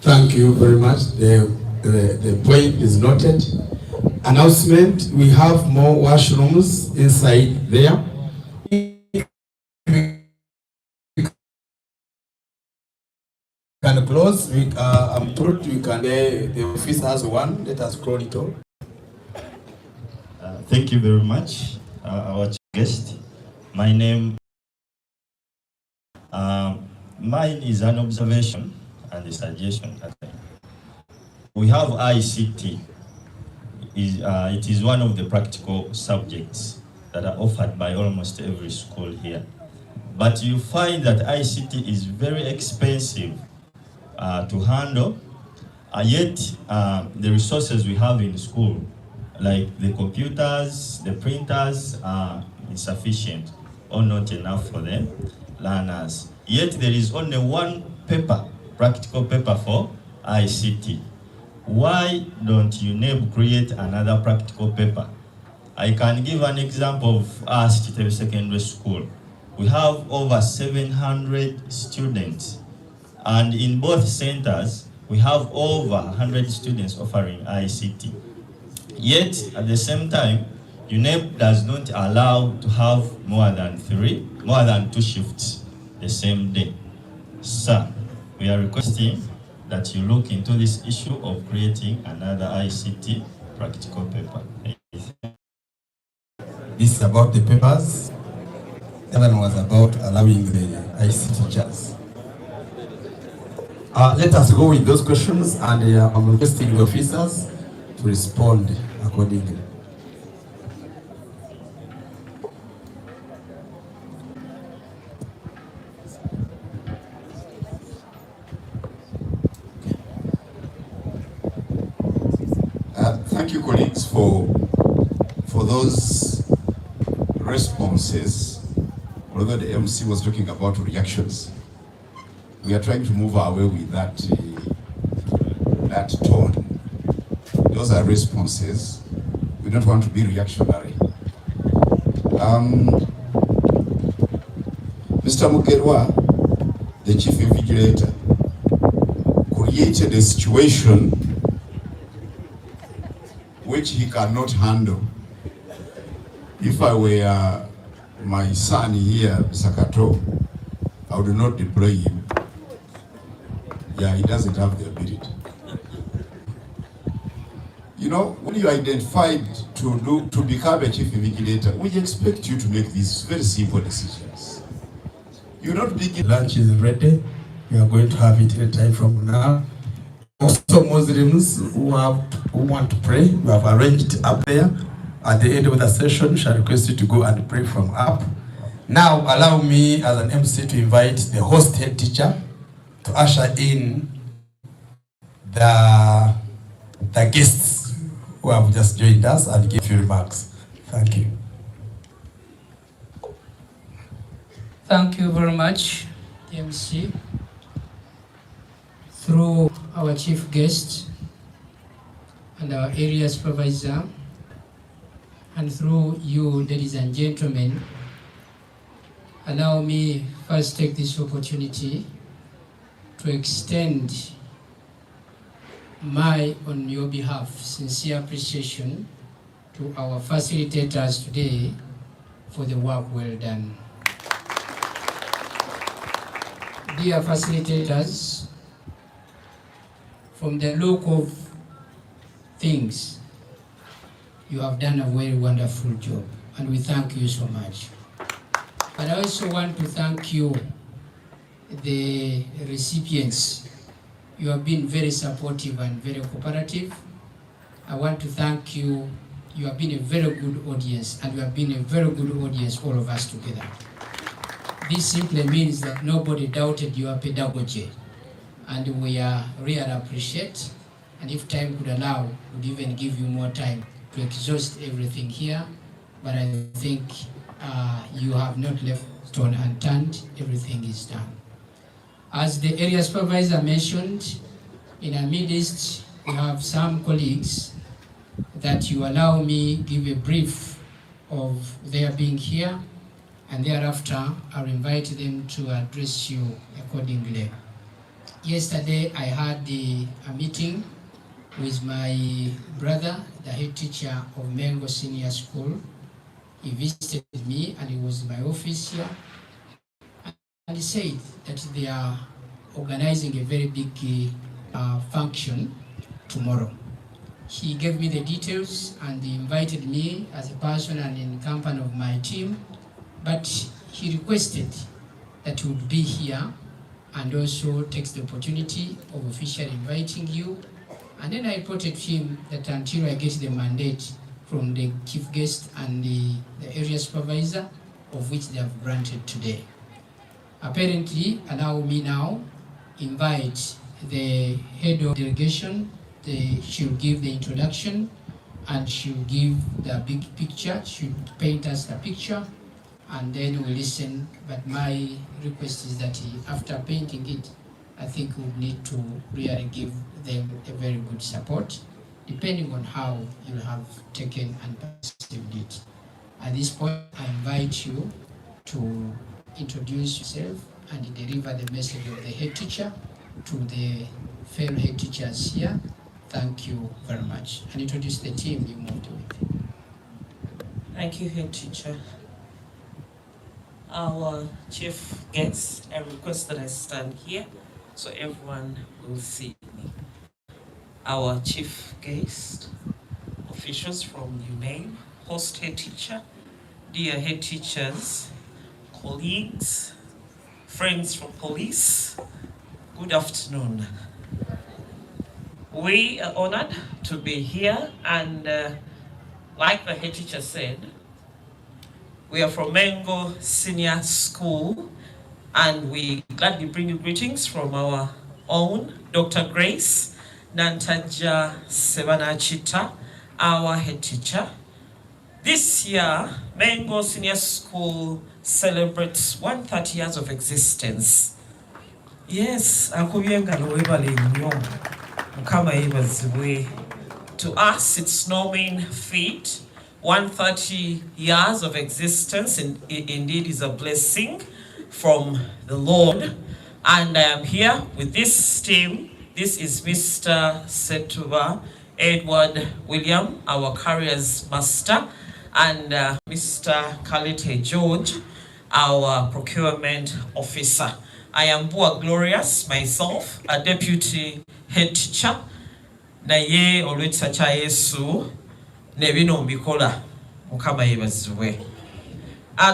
Thank you very much. The point is noted. Announcement, we have more washrooms inside there. Can close. I'm told we can. The office has one. Let us close it all. Thank you very much, our guest. My name, mine is an observation and a suggestion. We have ICT. It is one of the practical subjects that are offered by almost every school here. But you find that ICT is very expensive to handle, yet the resources we have in school, like the computers, the printers, are insufficient or not enough for the learners. Yet there is only one paper, practical paper for ICT. Why don't Uneb create another practical paper? I can give an example of us, Kitebi Secondary School. We have over 700 students, and in both centers, we have over 100 students offering ICT. Yet, at the same time, Uneb does not allow to have more than 2 shifts the same day. Sir, we are requesting that you look into this issue of creating another ICT practical paper. This is about the papers. The other one was about allowing the ICT teachers. Let us go with those questions, and I'm requesting the officers to respond accordingly. Thank you, colleagues, for those responses. Although the MC was talking about reactions, we are trying to move away with that tone. Those are responses. We don't want to be reactionary. Mr. Mugerwa, the chief invigilator, created a situation which he cannot handle. If I were my son here, Sakato, I would not deploy him. Yeah, he doesn't have the ability. You know, when you identified to become a chief invigilator, we expect you to make these very simple decisions. You're not big. Lunch is ready. We are going to have it any time from now. Also, Muslims who want to pray, we have arranged up there. At the end of the session, shall request you to go and pray from up. Now, allow me as an MC to invite the host head teacher to usher in the guests who have just joined us and give you remarks. Thank you. Thank you very much, MC. Through our chief guest and our area supervisor, and through you, ladies and gentlemen, allow me first take this opportunity to extend my, on your behalf, sincere appreciation to our facilitators today for the work well done. Dear facilitators, from the look of things, you have done a very wonderful job, and we thank you so much. But I also want to thank you, the recipients. You have been very supportive and very cooperative. I want to thank you. You have been a very good audience, and we have been a very good audience, all of us together. This simply means that nobody doubted your pedagogy, and we really appreciate. And if time could allow, would even give you more time to exhaust everything here. But I think you have not left stone unturned. Everything is done. As the area supervisor mentioned, in our midst, we have some colleagues that you allow me give a brief of their being here, and thereafter I'll invite them to address you accordingly. Yesterday I had a meeting with my brother, the head teacher of Mengo Senior School. He visited me and he was in my office here. And he said that they are organizing a very big function tomorrow. He gave me the details and he invited me as a person and in company of my team. But he requested that he would be here and also takes the opportunity of officially inviting you. And then I reported to him that until I get the mandate from the chief guest and the area supervisor, of which they have granted today. Apparently, allow me now invite the head of delegation. She'll give the introduction and she'll give the big picture. She'll paint us the picture and then we'll listen. But my request is that after painting it, I think we'll need to really give them a very good support, depending on how you have taken and perceived it. At this point, I invite you to introduce yourself and deliver the message of the head teacher to the fellow head teachers here. Thank you very much. And introduce the team you moved with. Thank you, head teacher. Our chief guest, I request that I stand here so everyone will see me. Our chief guest, officials from Uneb, host head teacher, dear head teachers, colleagues, friends from police, good afternoon. We are honored to be here and like the head teacher said, we are from Mengo Senior School and we gladly bring you greetings from our own Dr. Grace Nantaja Sebanachita, our head teacher. This year, Mengo Senior School celebrates 130 years of existence. Yes, to us, it's no mean feat 130 years of existence indeed is a blessing from the Lord. And I am here with this team. This is Mr. Setuba Edward William, our Carriers Master, and Mr. Kalite George, our Procurement Officer. I am Bua Glorious, myself, a Deputy Head Teacher. Naye olwekisa kya Yesu nebino mbikola mukama yebazibwe.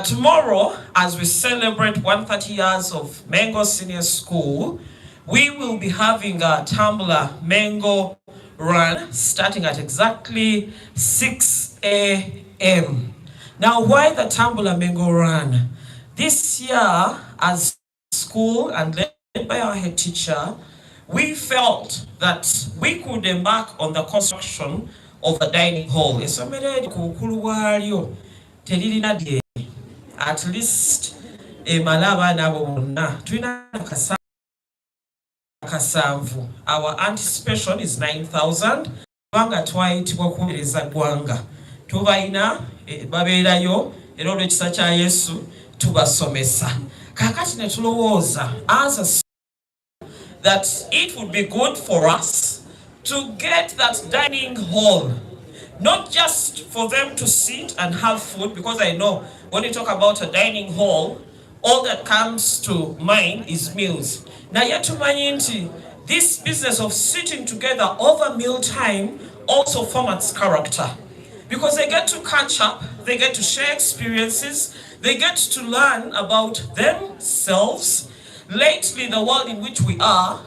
Tomorrow, as we celebrate 130 years of Mango Senior School, we will be having a Tumbler Mango Run starting at exactly 6 a.m. Now, why the Tumbler Mango Run? This year, as school and led by our head teacher, we felt that we could embark on the construction of a dining hall. At least our anticipation is 9,000. Banga twayitibwa kuweereza ggwanga. Tubayina babeerayo era olw'ekisa kya Yesu tubasomesa. Kakati ne tulowooza as a that it would be good for us to get that dining hall, not just for them to sit and have food, because I know when you talk about a dining hall, all that comes to mind is meals. Now yet to mind, this business of sitting together over meal time also formats character, because they get to catch up, they get to share experiences, they get to learn about themselves. Lately, the world in which we are,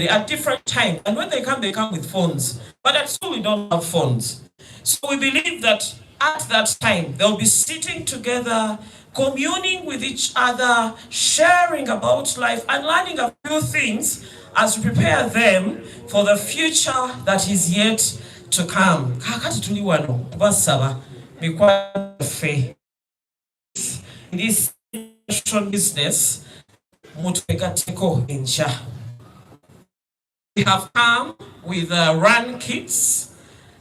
at different times, and when they come with phones. But at school, we don't have phones. So we believe that at that time, they'll be sitting together, communing with each other, sharing about life, and learning a few things as we prepare them for the future that is yet to come. This business, we have come with run kits.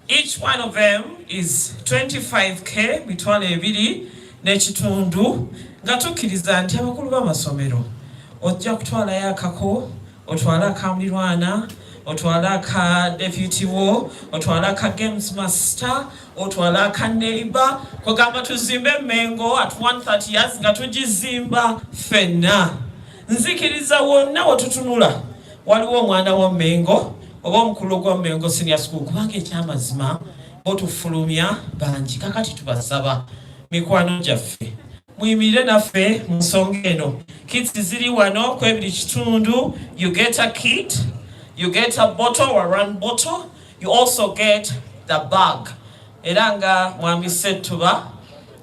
Each one of them is 25k mitwalo ebiri n'ekitundu nga tukkiriza nti abakulu b'amasomero ojja kutwalayo akako, otwala akamulirwana, otwala aka deputy wo, otwala aka games master, otwala aka neighbor. Kwegamba tuzimbe Mengo at 130 years nga tugizimba ffenna. Nzikiriza wonna watutunula waliwo omwana wa Mengo oba omukulu gwa Mengo Senior School, kubanga ekyamazima otufulumya bangi. Kakati tubasaba mikwano gyaffe muyimirire naffe mu nsonga eno. Kits ziri wano kwebiri kitundu. You get a kit, you get a bottle or run bottle, you also get the bag. Era nga mwami Setuba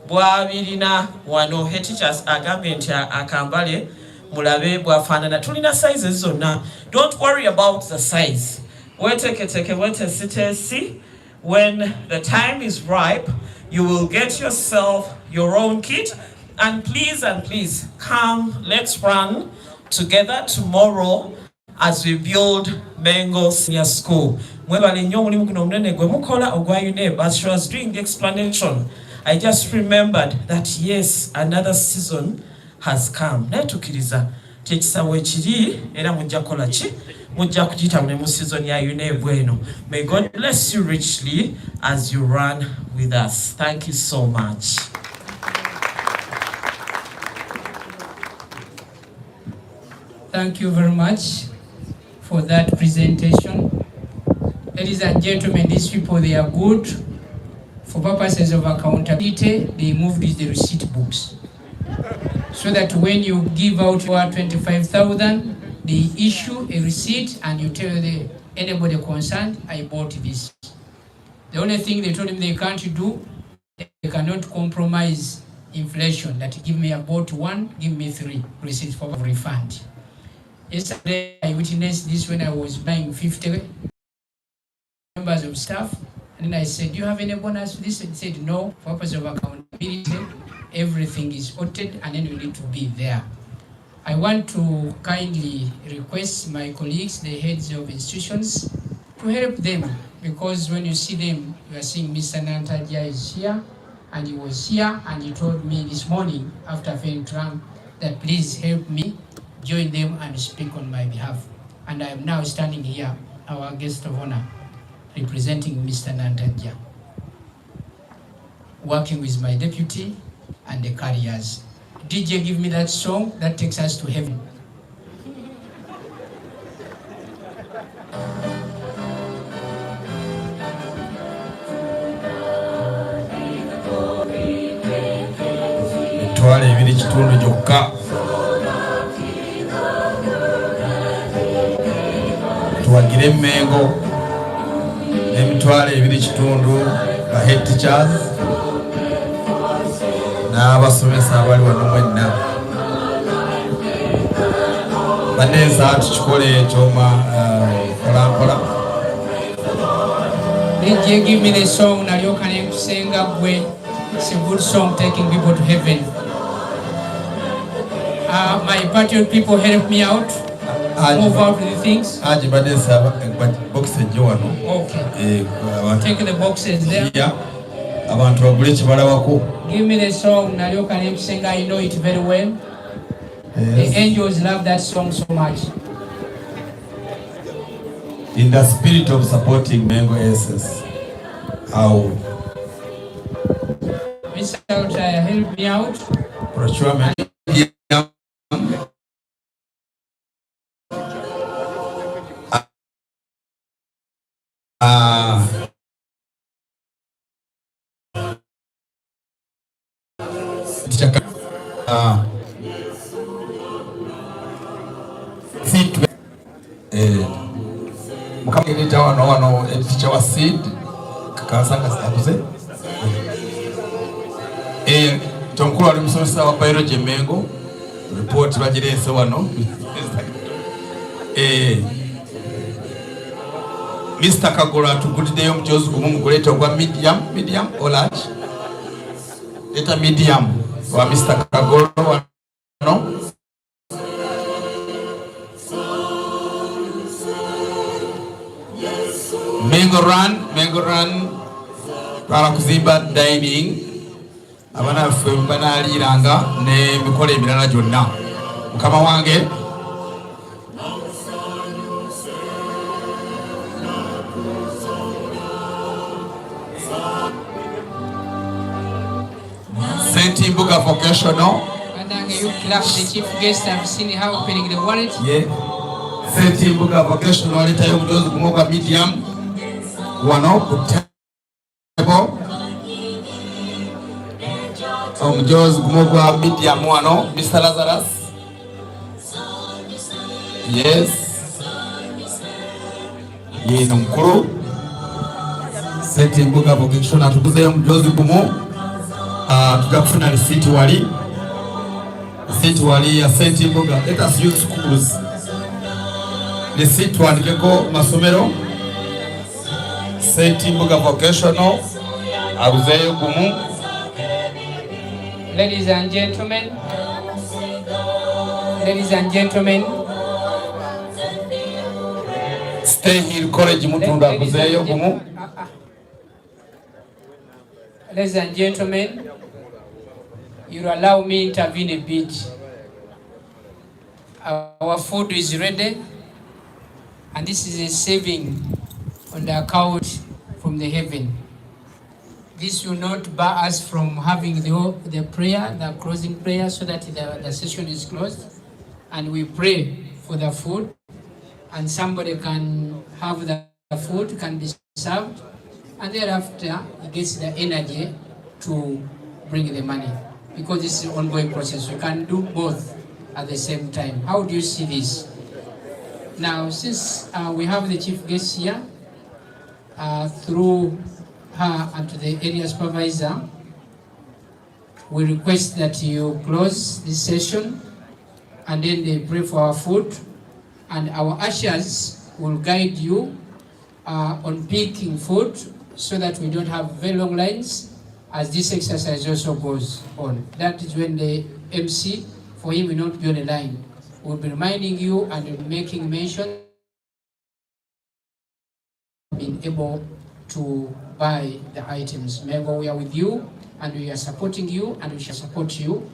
bwabirina wano head teachers agambye nti akambale mulabe bwafaanana. Tulina sizes zonna. Don't worry about the size. When the time is ripe, you will get yourself your own kit. And please come, let's run together tomorrow as we build Mango Senior School. As she was doing the explanation, I just remembered that yes, another season has come. May God bless you richly as you run with us. Thank you so much. Thank you very much for that presentation. Ladies and gentlemen, these people, they are good. For purposes of accountability, they moved with the receipt books. So that when you give out your 25,000, they issue a receipt and you tell anybody concerned, I bought this. The only thing they told him they can't do, they cannot compromise inflation. That give me, I bought one, give me 3 receipts for refund. Yesterday, I witnessed this when I was buying 50 members of staff. And then I said, do you have any bonus for this? And said, no, for purpose of accountability, everything is audited and then you need to be there. I want to kindly request my colleagues, the heads of institutions, to help them, because when you see them, you are seeing Mr. Nantaja is here, and he was here, and he told me this morning after failing Trump that please help me join them and speak on my behalf. And I am now standing here, our guest of honor, representing Mr. Nantaja, working with my deputy and the carriers. DJ, give me that song that takes us to heaven. Twale ebiri kitundu gyokka tuwagire Mengo n'emitwalo ebiri kitundu ba head teachers n'abasomesa abali wano mwenna baneeza tukikole ekyoma mpolampola. DJ, give me the song nalyoka nenkusenga gwe. It's a good song taking people to heaven. My patriot people help me out. Move out with the things. Aji badesa boxes wano. Okay. Take the boxes there. Yeah. Abantu bagule kibalabako. Give me the song nalyoka nenkusenga. I know it very well. Yes. The angels love that song so much. In the spirit of supporting Mengo SS, how Mr. Utaya, help me out. procurement mukamwirita wano teacher wa seed kakasanga sabuze tomukulu ali musomesa wa biology Mengo report bagirese wano Mr. Kagora tuguliddeyo omutyozi gumu muguleta ogwa medium or large leta medium wa Mr. Kagora wano. Mengo run para kuzimba dining abana ffe banaaliranga ne mikolo emirala gyonna mukama wange St. Mbuga Vocational. And you clap the chief guest. I've seen how opening the wallet. Yeah. St. Mbuga Vocational aletayo omujozi gumu ogwa medium wano ku table. Omujozi gumu ogwa medium wano Mr. Lazarus. Yes. Ye nomukulu St. Mbuga Vocational atuguzeyo omujozi gumu. Tujja kufuna receipt wali ya St. Mbuga. Let us use schools. Receipt wandikeko masomero St. Mbuga Vocational aguzeyo gumu. Ladies and gentlemen, Stay Hill College Mutunda aguzeyo gumu. Ladies and gentlemen, you'll allow me intervene a bit. Our food is ready, and this is a saving on the account from the heaven. This will not bar us from having the prayer, the closing prayer, so that the session is closed, and we pray for the food, and somebody can have the food, can be served, and thereafter he gets the energy to bring the money, because this is an ongoing process. We can do both at the same time. How do you see this? Now, since we have the chief guest here, through her and to the area supervisor, we request that you close this session, and then they pray for our food, and our ushers will guide you on picking food, so that we don't have very long lines as this exercise also goes on. That is when the MC, for him will not be on the line. We'll be reminding you and making mention been able to buy the items. Mengo, we are with you and we are supporting you and we shall support you.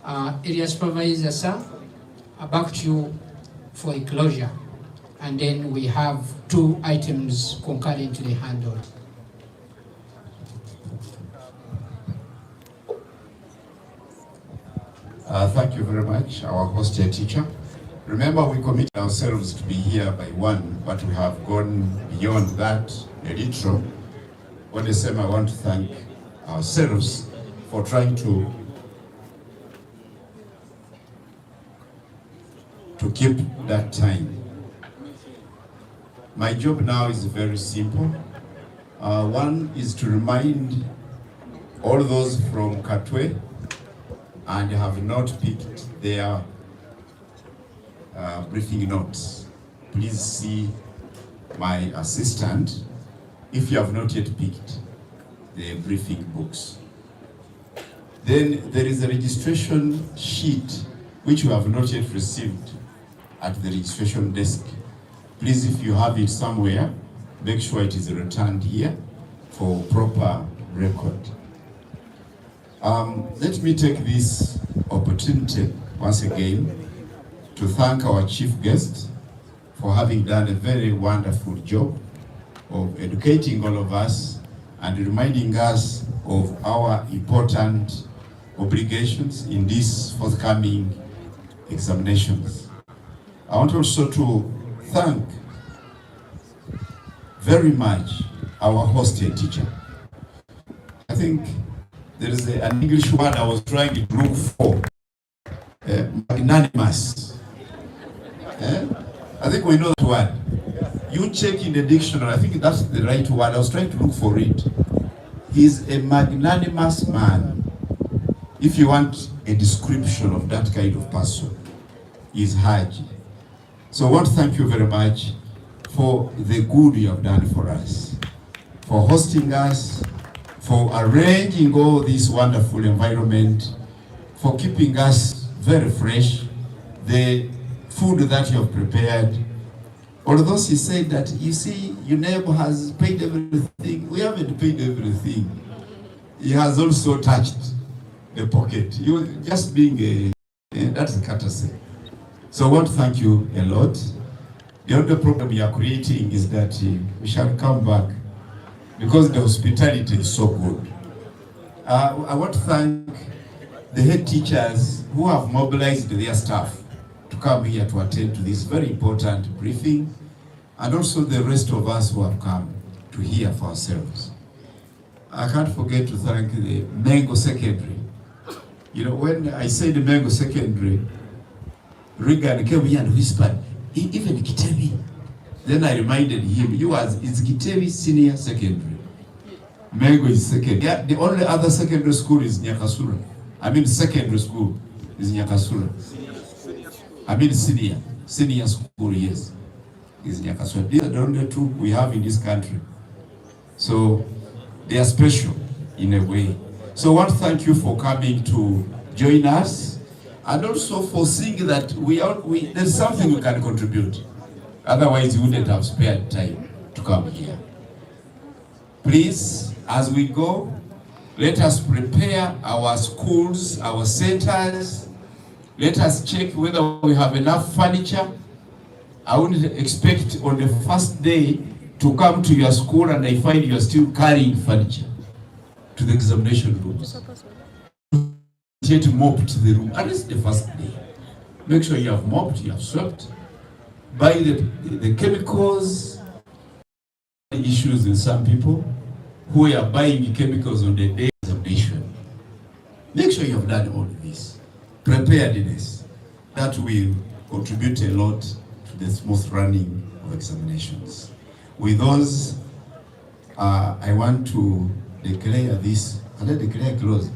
Area supervisor, sir, back to you for a closure. And then we have 2 items concurrently handled. Thank you very much, our host teacher. Remember, we committed ourselves to be here by 1, but we have gone beyond that a little. On the same, I want to thank ourselves for trying to keep that time. My job now is very simple. One is to remind all those from Katwe and have not picked their briefing notes. Please see my assistant if you have not yet picked the briefing books. Then there is a registration sheet which you have not yet received at the registration desk. Please, if you have it somewhere, make sure it is returned here for proper record. Let me take this opportunity once again to thank our chief guest for having done a very wonderful job of educating all of us and reminding us of our important obligations in these forthcoming examinations. I want also to thank very much our host and teacher. I think there is an English word I was trying to look for, magnanimous. I think we know that word. You check in the dictionary, I think that's the right word. I was trying to look for it. He's a magnanimous man. If you want a description of that kind of person, he's Haji. So I want to thank you very much for the good you have done for us, for hosting us, for arranging all this wonderful environment, for keeping us very fresh, the food that you have prepared. Although he said that, you see, Uneb has paid everything. We haven't paid everything. He has also touched the pocket. You just being that's a courtesy. So I want to thank you a lot. The other problem we are creating is that we shall come back because the hospitality is so good. I want to thank the head teachers who have mobilized their staff to come here to attend to this very important briefing, and also the rest of us who have come to hear for ourselves. I can't forget to thank the Mengo Secondary. You know, when I said the Mengo Secondary, Regan came here and whispered, even Kitebi. Then I reminded him, it's Kitebi Senior Secondary. Mengo is second. Yeah, the only other secondary school is Nyakasura. I mean secondary school is Nyakasura. I mean senior school, yes, is Nyakasura. These are the only 2 we have in this country. So they are special in a way. So I want to thank you for coming to join us, and also for seeing that there's something we can contribute. Otherwise, you wouldn't have spared time to come here. Please, as we go, let us prepare our schools, our centers. Let us check whether we have enough furniture. I wouldn't expect on the first day to come to your school and I find you are still carrying furniture to the examination rooms. Yet mopped the room, at least the first day. Make sure you have mopped, you have swept. Buy the chemicals. Issues in some people who are buying chemicals on the day of examination. Make sure you have done all of this. Preparedness. That will contribute a lot to the smooth running of examinations. With those, I want to declare this. Can I declare closed?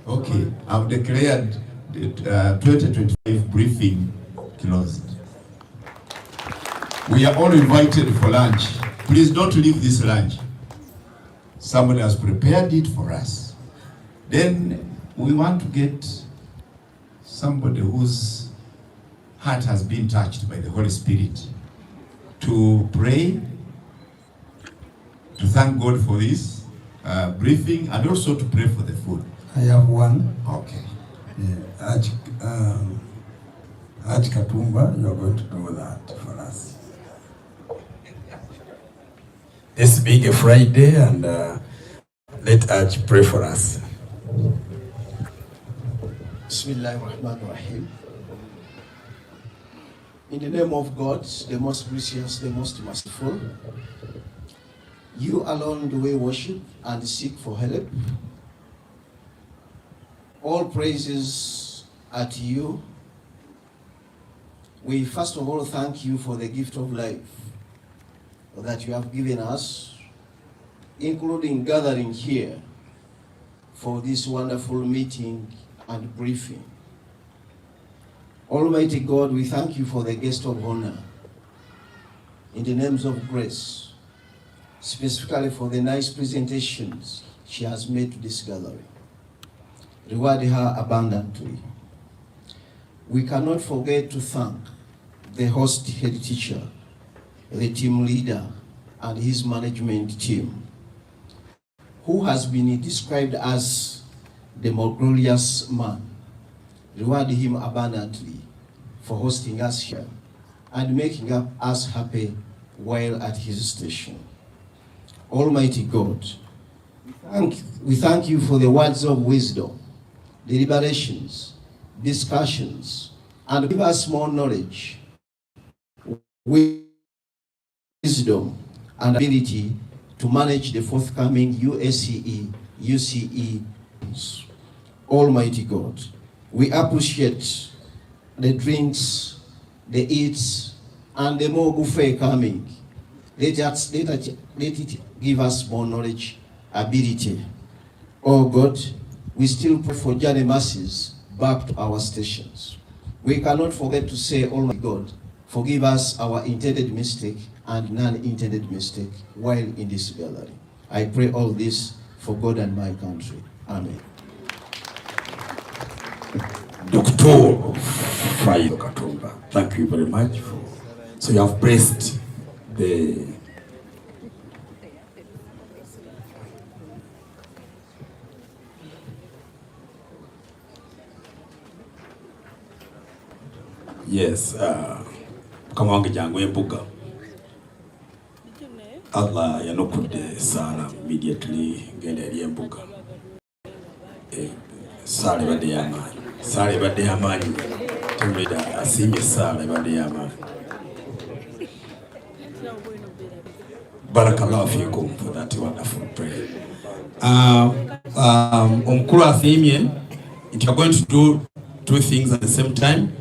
Okay, I've declared the 2025 briefing closed. We are all invited for lunch. Please don't leave this lunch. Somebody has prepared it for us. Then we want to get somebody whose heart has been touched by the Holy Spirit to pray to thank God for this briefing and also to pray for the food. I have one. Okay. Aj Katumba, you are going to do that for us. This being a Friday, and let Aj pray for us. Bismillahirrahmanirrahim. In the name of God, the most gracious, the most merciful, you alone do we worship and seek for help. All praises are to you. We first of all thank you for the gift of life that you have given us, including gathering here for this wonderful meeting and briefing. Almighty God, we thank you for the guest of honor in the names of grace, specifically for the nice presentations she has made to this gathering. Reward her abundantly. We cannot forget to thank the host head teacher, the team leader, and his management team, who has been described as the more glorious man. Reward him abundantly for hosting us here and making us happy while at his station. Almighty God, we thank you for the words of wisdom, deliberations, discussions, and give us more knowledge, wisdom, and ability to manage the forthcoming UACE, UCE. Almighty God, we appreciate the drinks, the eats, and the more buffet coming. Let it give us more knowledge, ability. Oh God, we still pray for journey masses back to our stations. We cannot forget to say, Almighty God, forgive us our intended mistake and non-intended mistake while in this gathering. I pray all this for God and my country. Amen. Dr. Fry Katumba, thank you very much. So you have praised the yes, kama wangejangu embuga Allah yanokude sana immediately ngende embuga sale bade yamanyi sale bade yamanyi tumida asimye sale bade yamanyi. Barakallahu fikum for that wonderful prayer. Omukulu asimye you are going to do two things at the same time.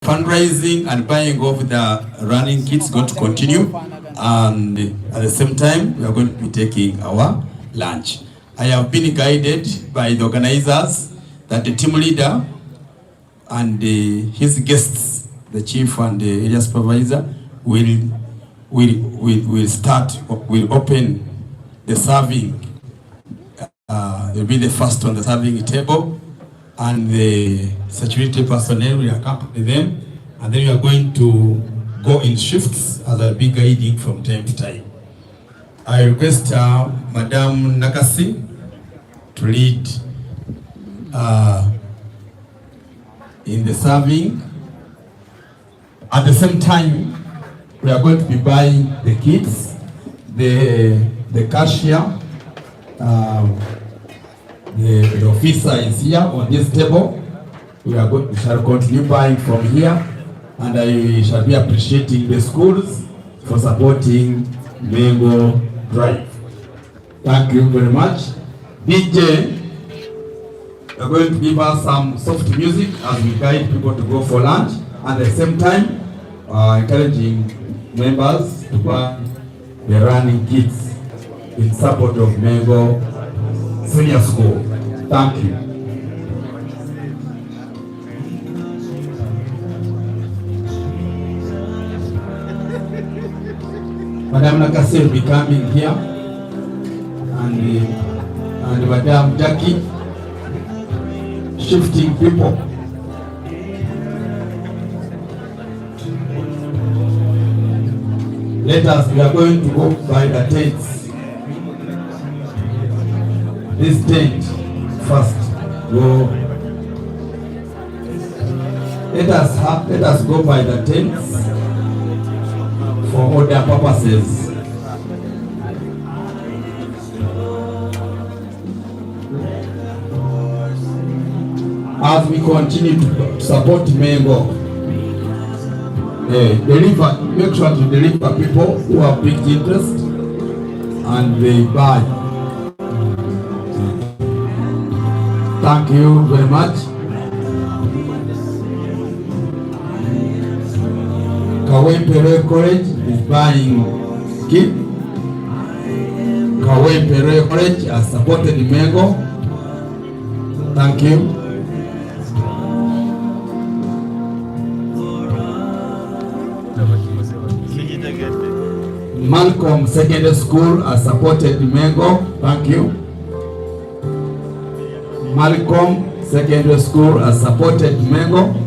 Fundraising and buying of the running kits going to continue, and at the same time we are going to be taking our lunch. I have been guided by the organizers that the team leader and his guests, the chief and the area supervisor, will open the serving. They'll be the first on the serving table, and the security personnel will accompany them, and then we are going to go in shifts as I'll be guiding from time to time. I request Madam Nakasi to lead in the serving. At the same time, we are going to be buying the kits, the cashier, the officer is here on this table. We shall continue buying from here, and I shall be appreciating the schools for supporting Mango Drive. Thank you very much. DJ, we are going to give us some soft music as we guide people to go for lunch, and at the same time encouraging members to buy the running kits in support of Mango Senior School. Thank you. Madam Nakasi will be coming here, and Madam Jackie, shifting people. We are going to go by the tents. this tent first. Go. Let us go by the tents for order purposes. As we continue to support Mengo, make sure to deliver people who have big interest and they buy. Thank you very much. Kawepere College is buying kit. Kawepere College has supported Mengo. Thank you. Malcolm Secondary School has supported Mengo. Thank you. Malcolm Secondary School has supported Mengo.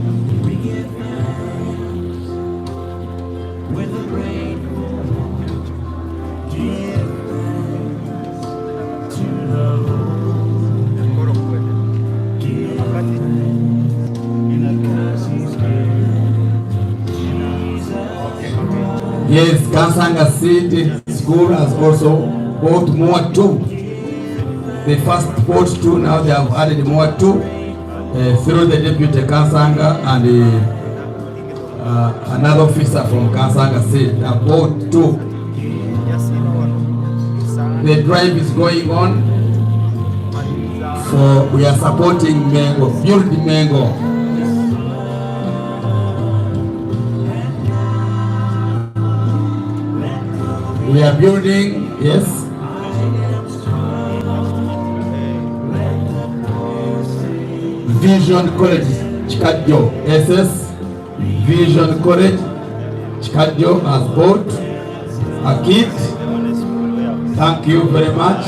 Yes, Kansanga City School has also bought more too. They first bought two, now they have added more too through the deputy Kansanga and another officer from Kansanga City. They have bought two. The drive is going on. So we are supporting Mengo, build Mengo. We are building, yes. Vision College, Chikadjo, SS. Vision College, Chikadjo has bought a kit. Thank you very much.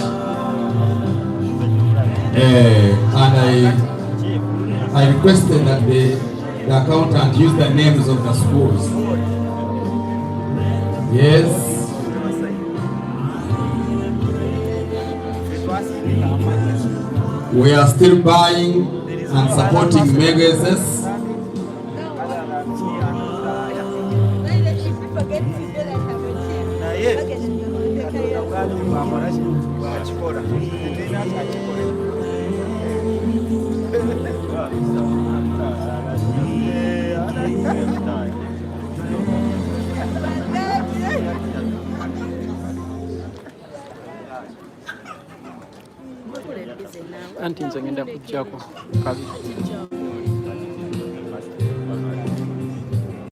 And I requested that the accountant use the names of the schools. Yes. We are still buying and supporting Megases. Anti nze ngenda kujjako kabi.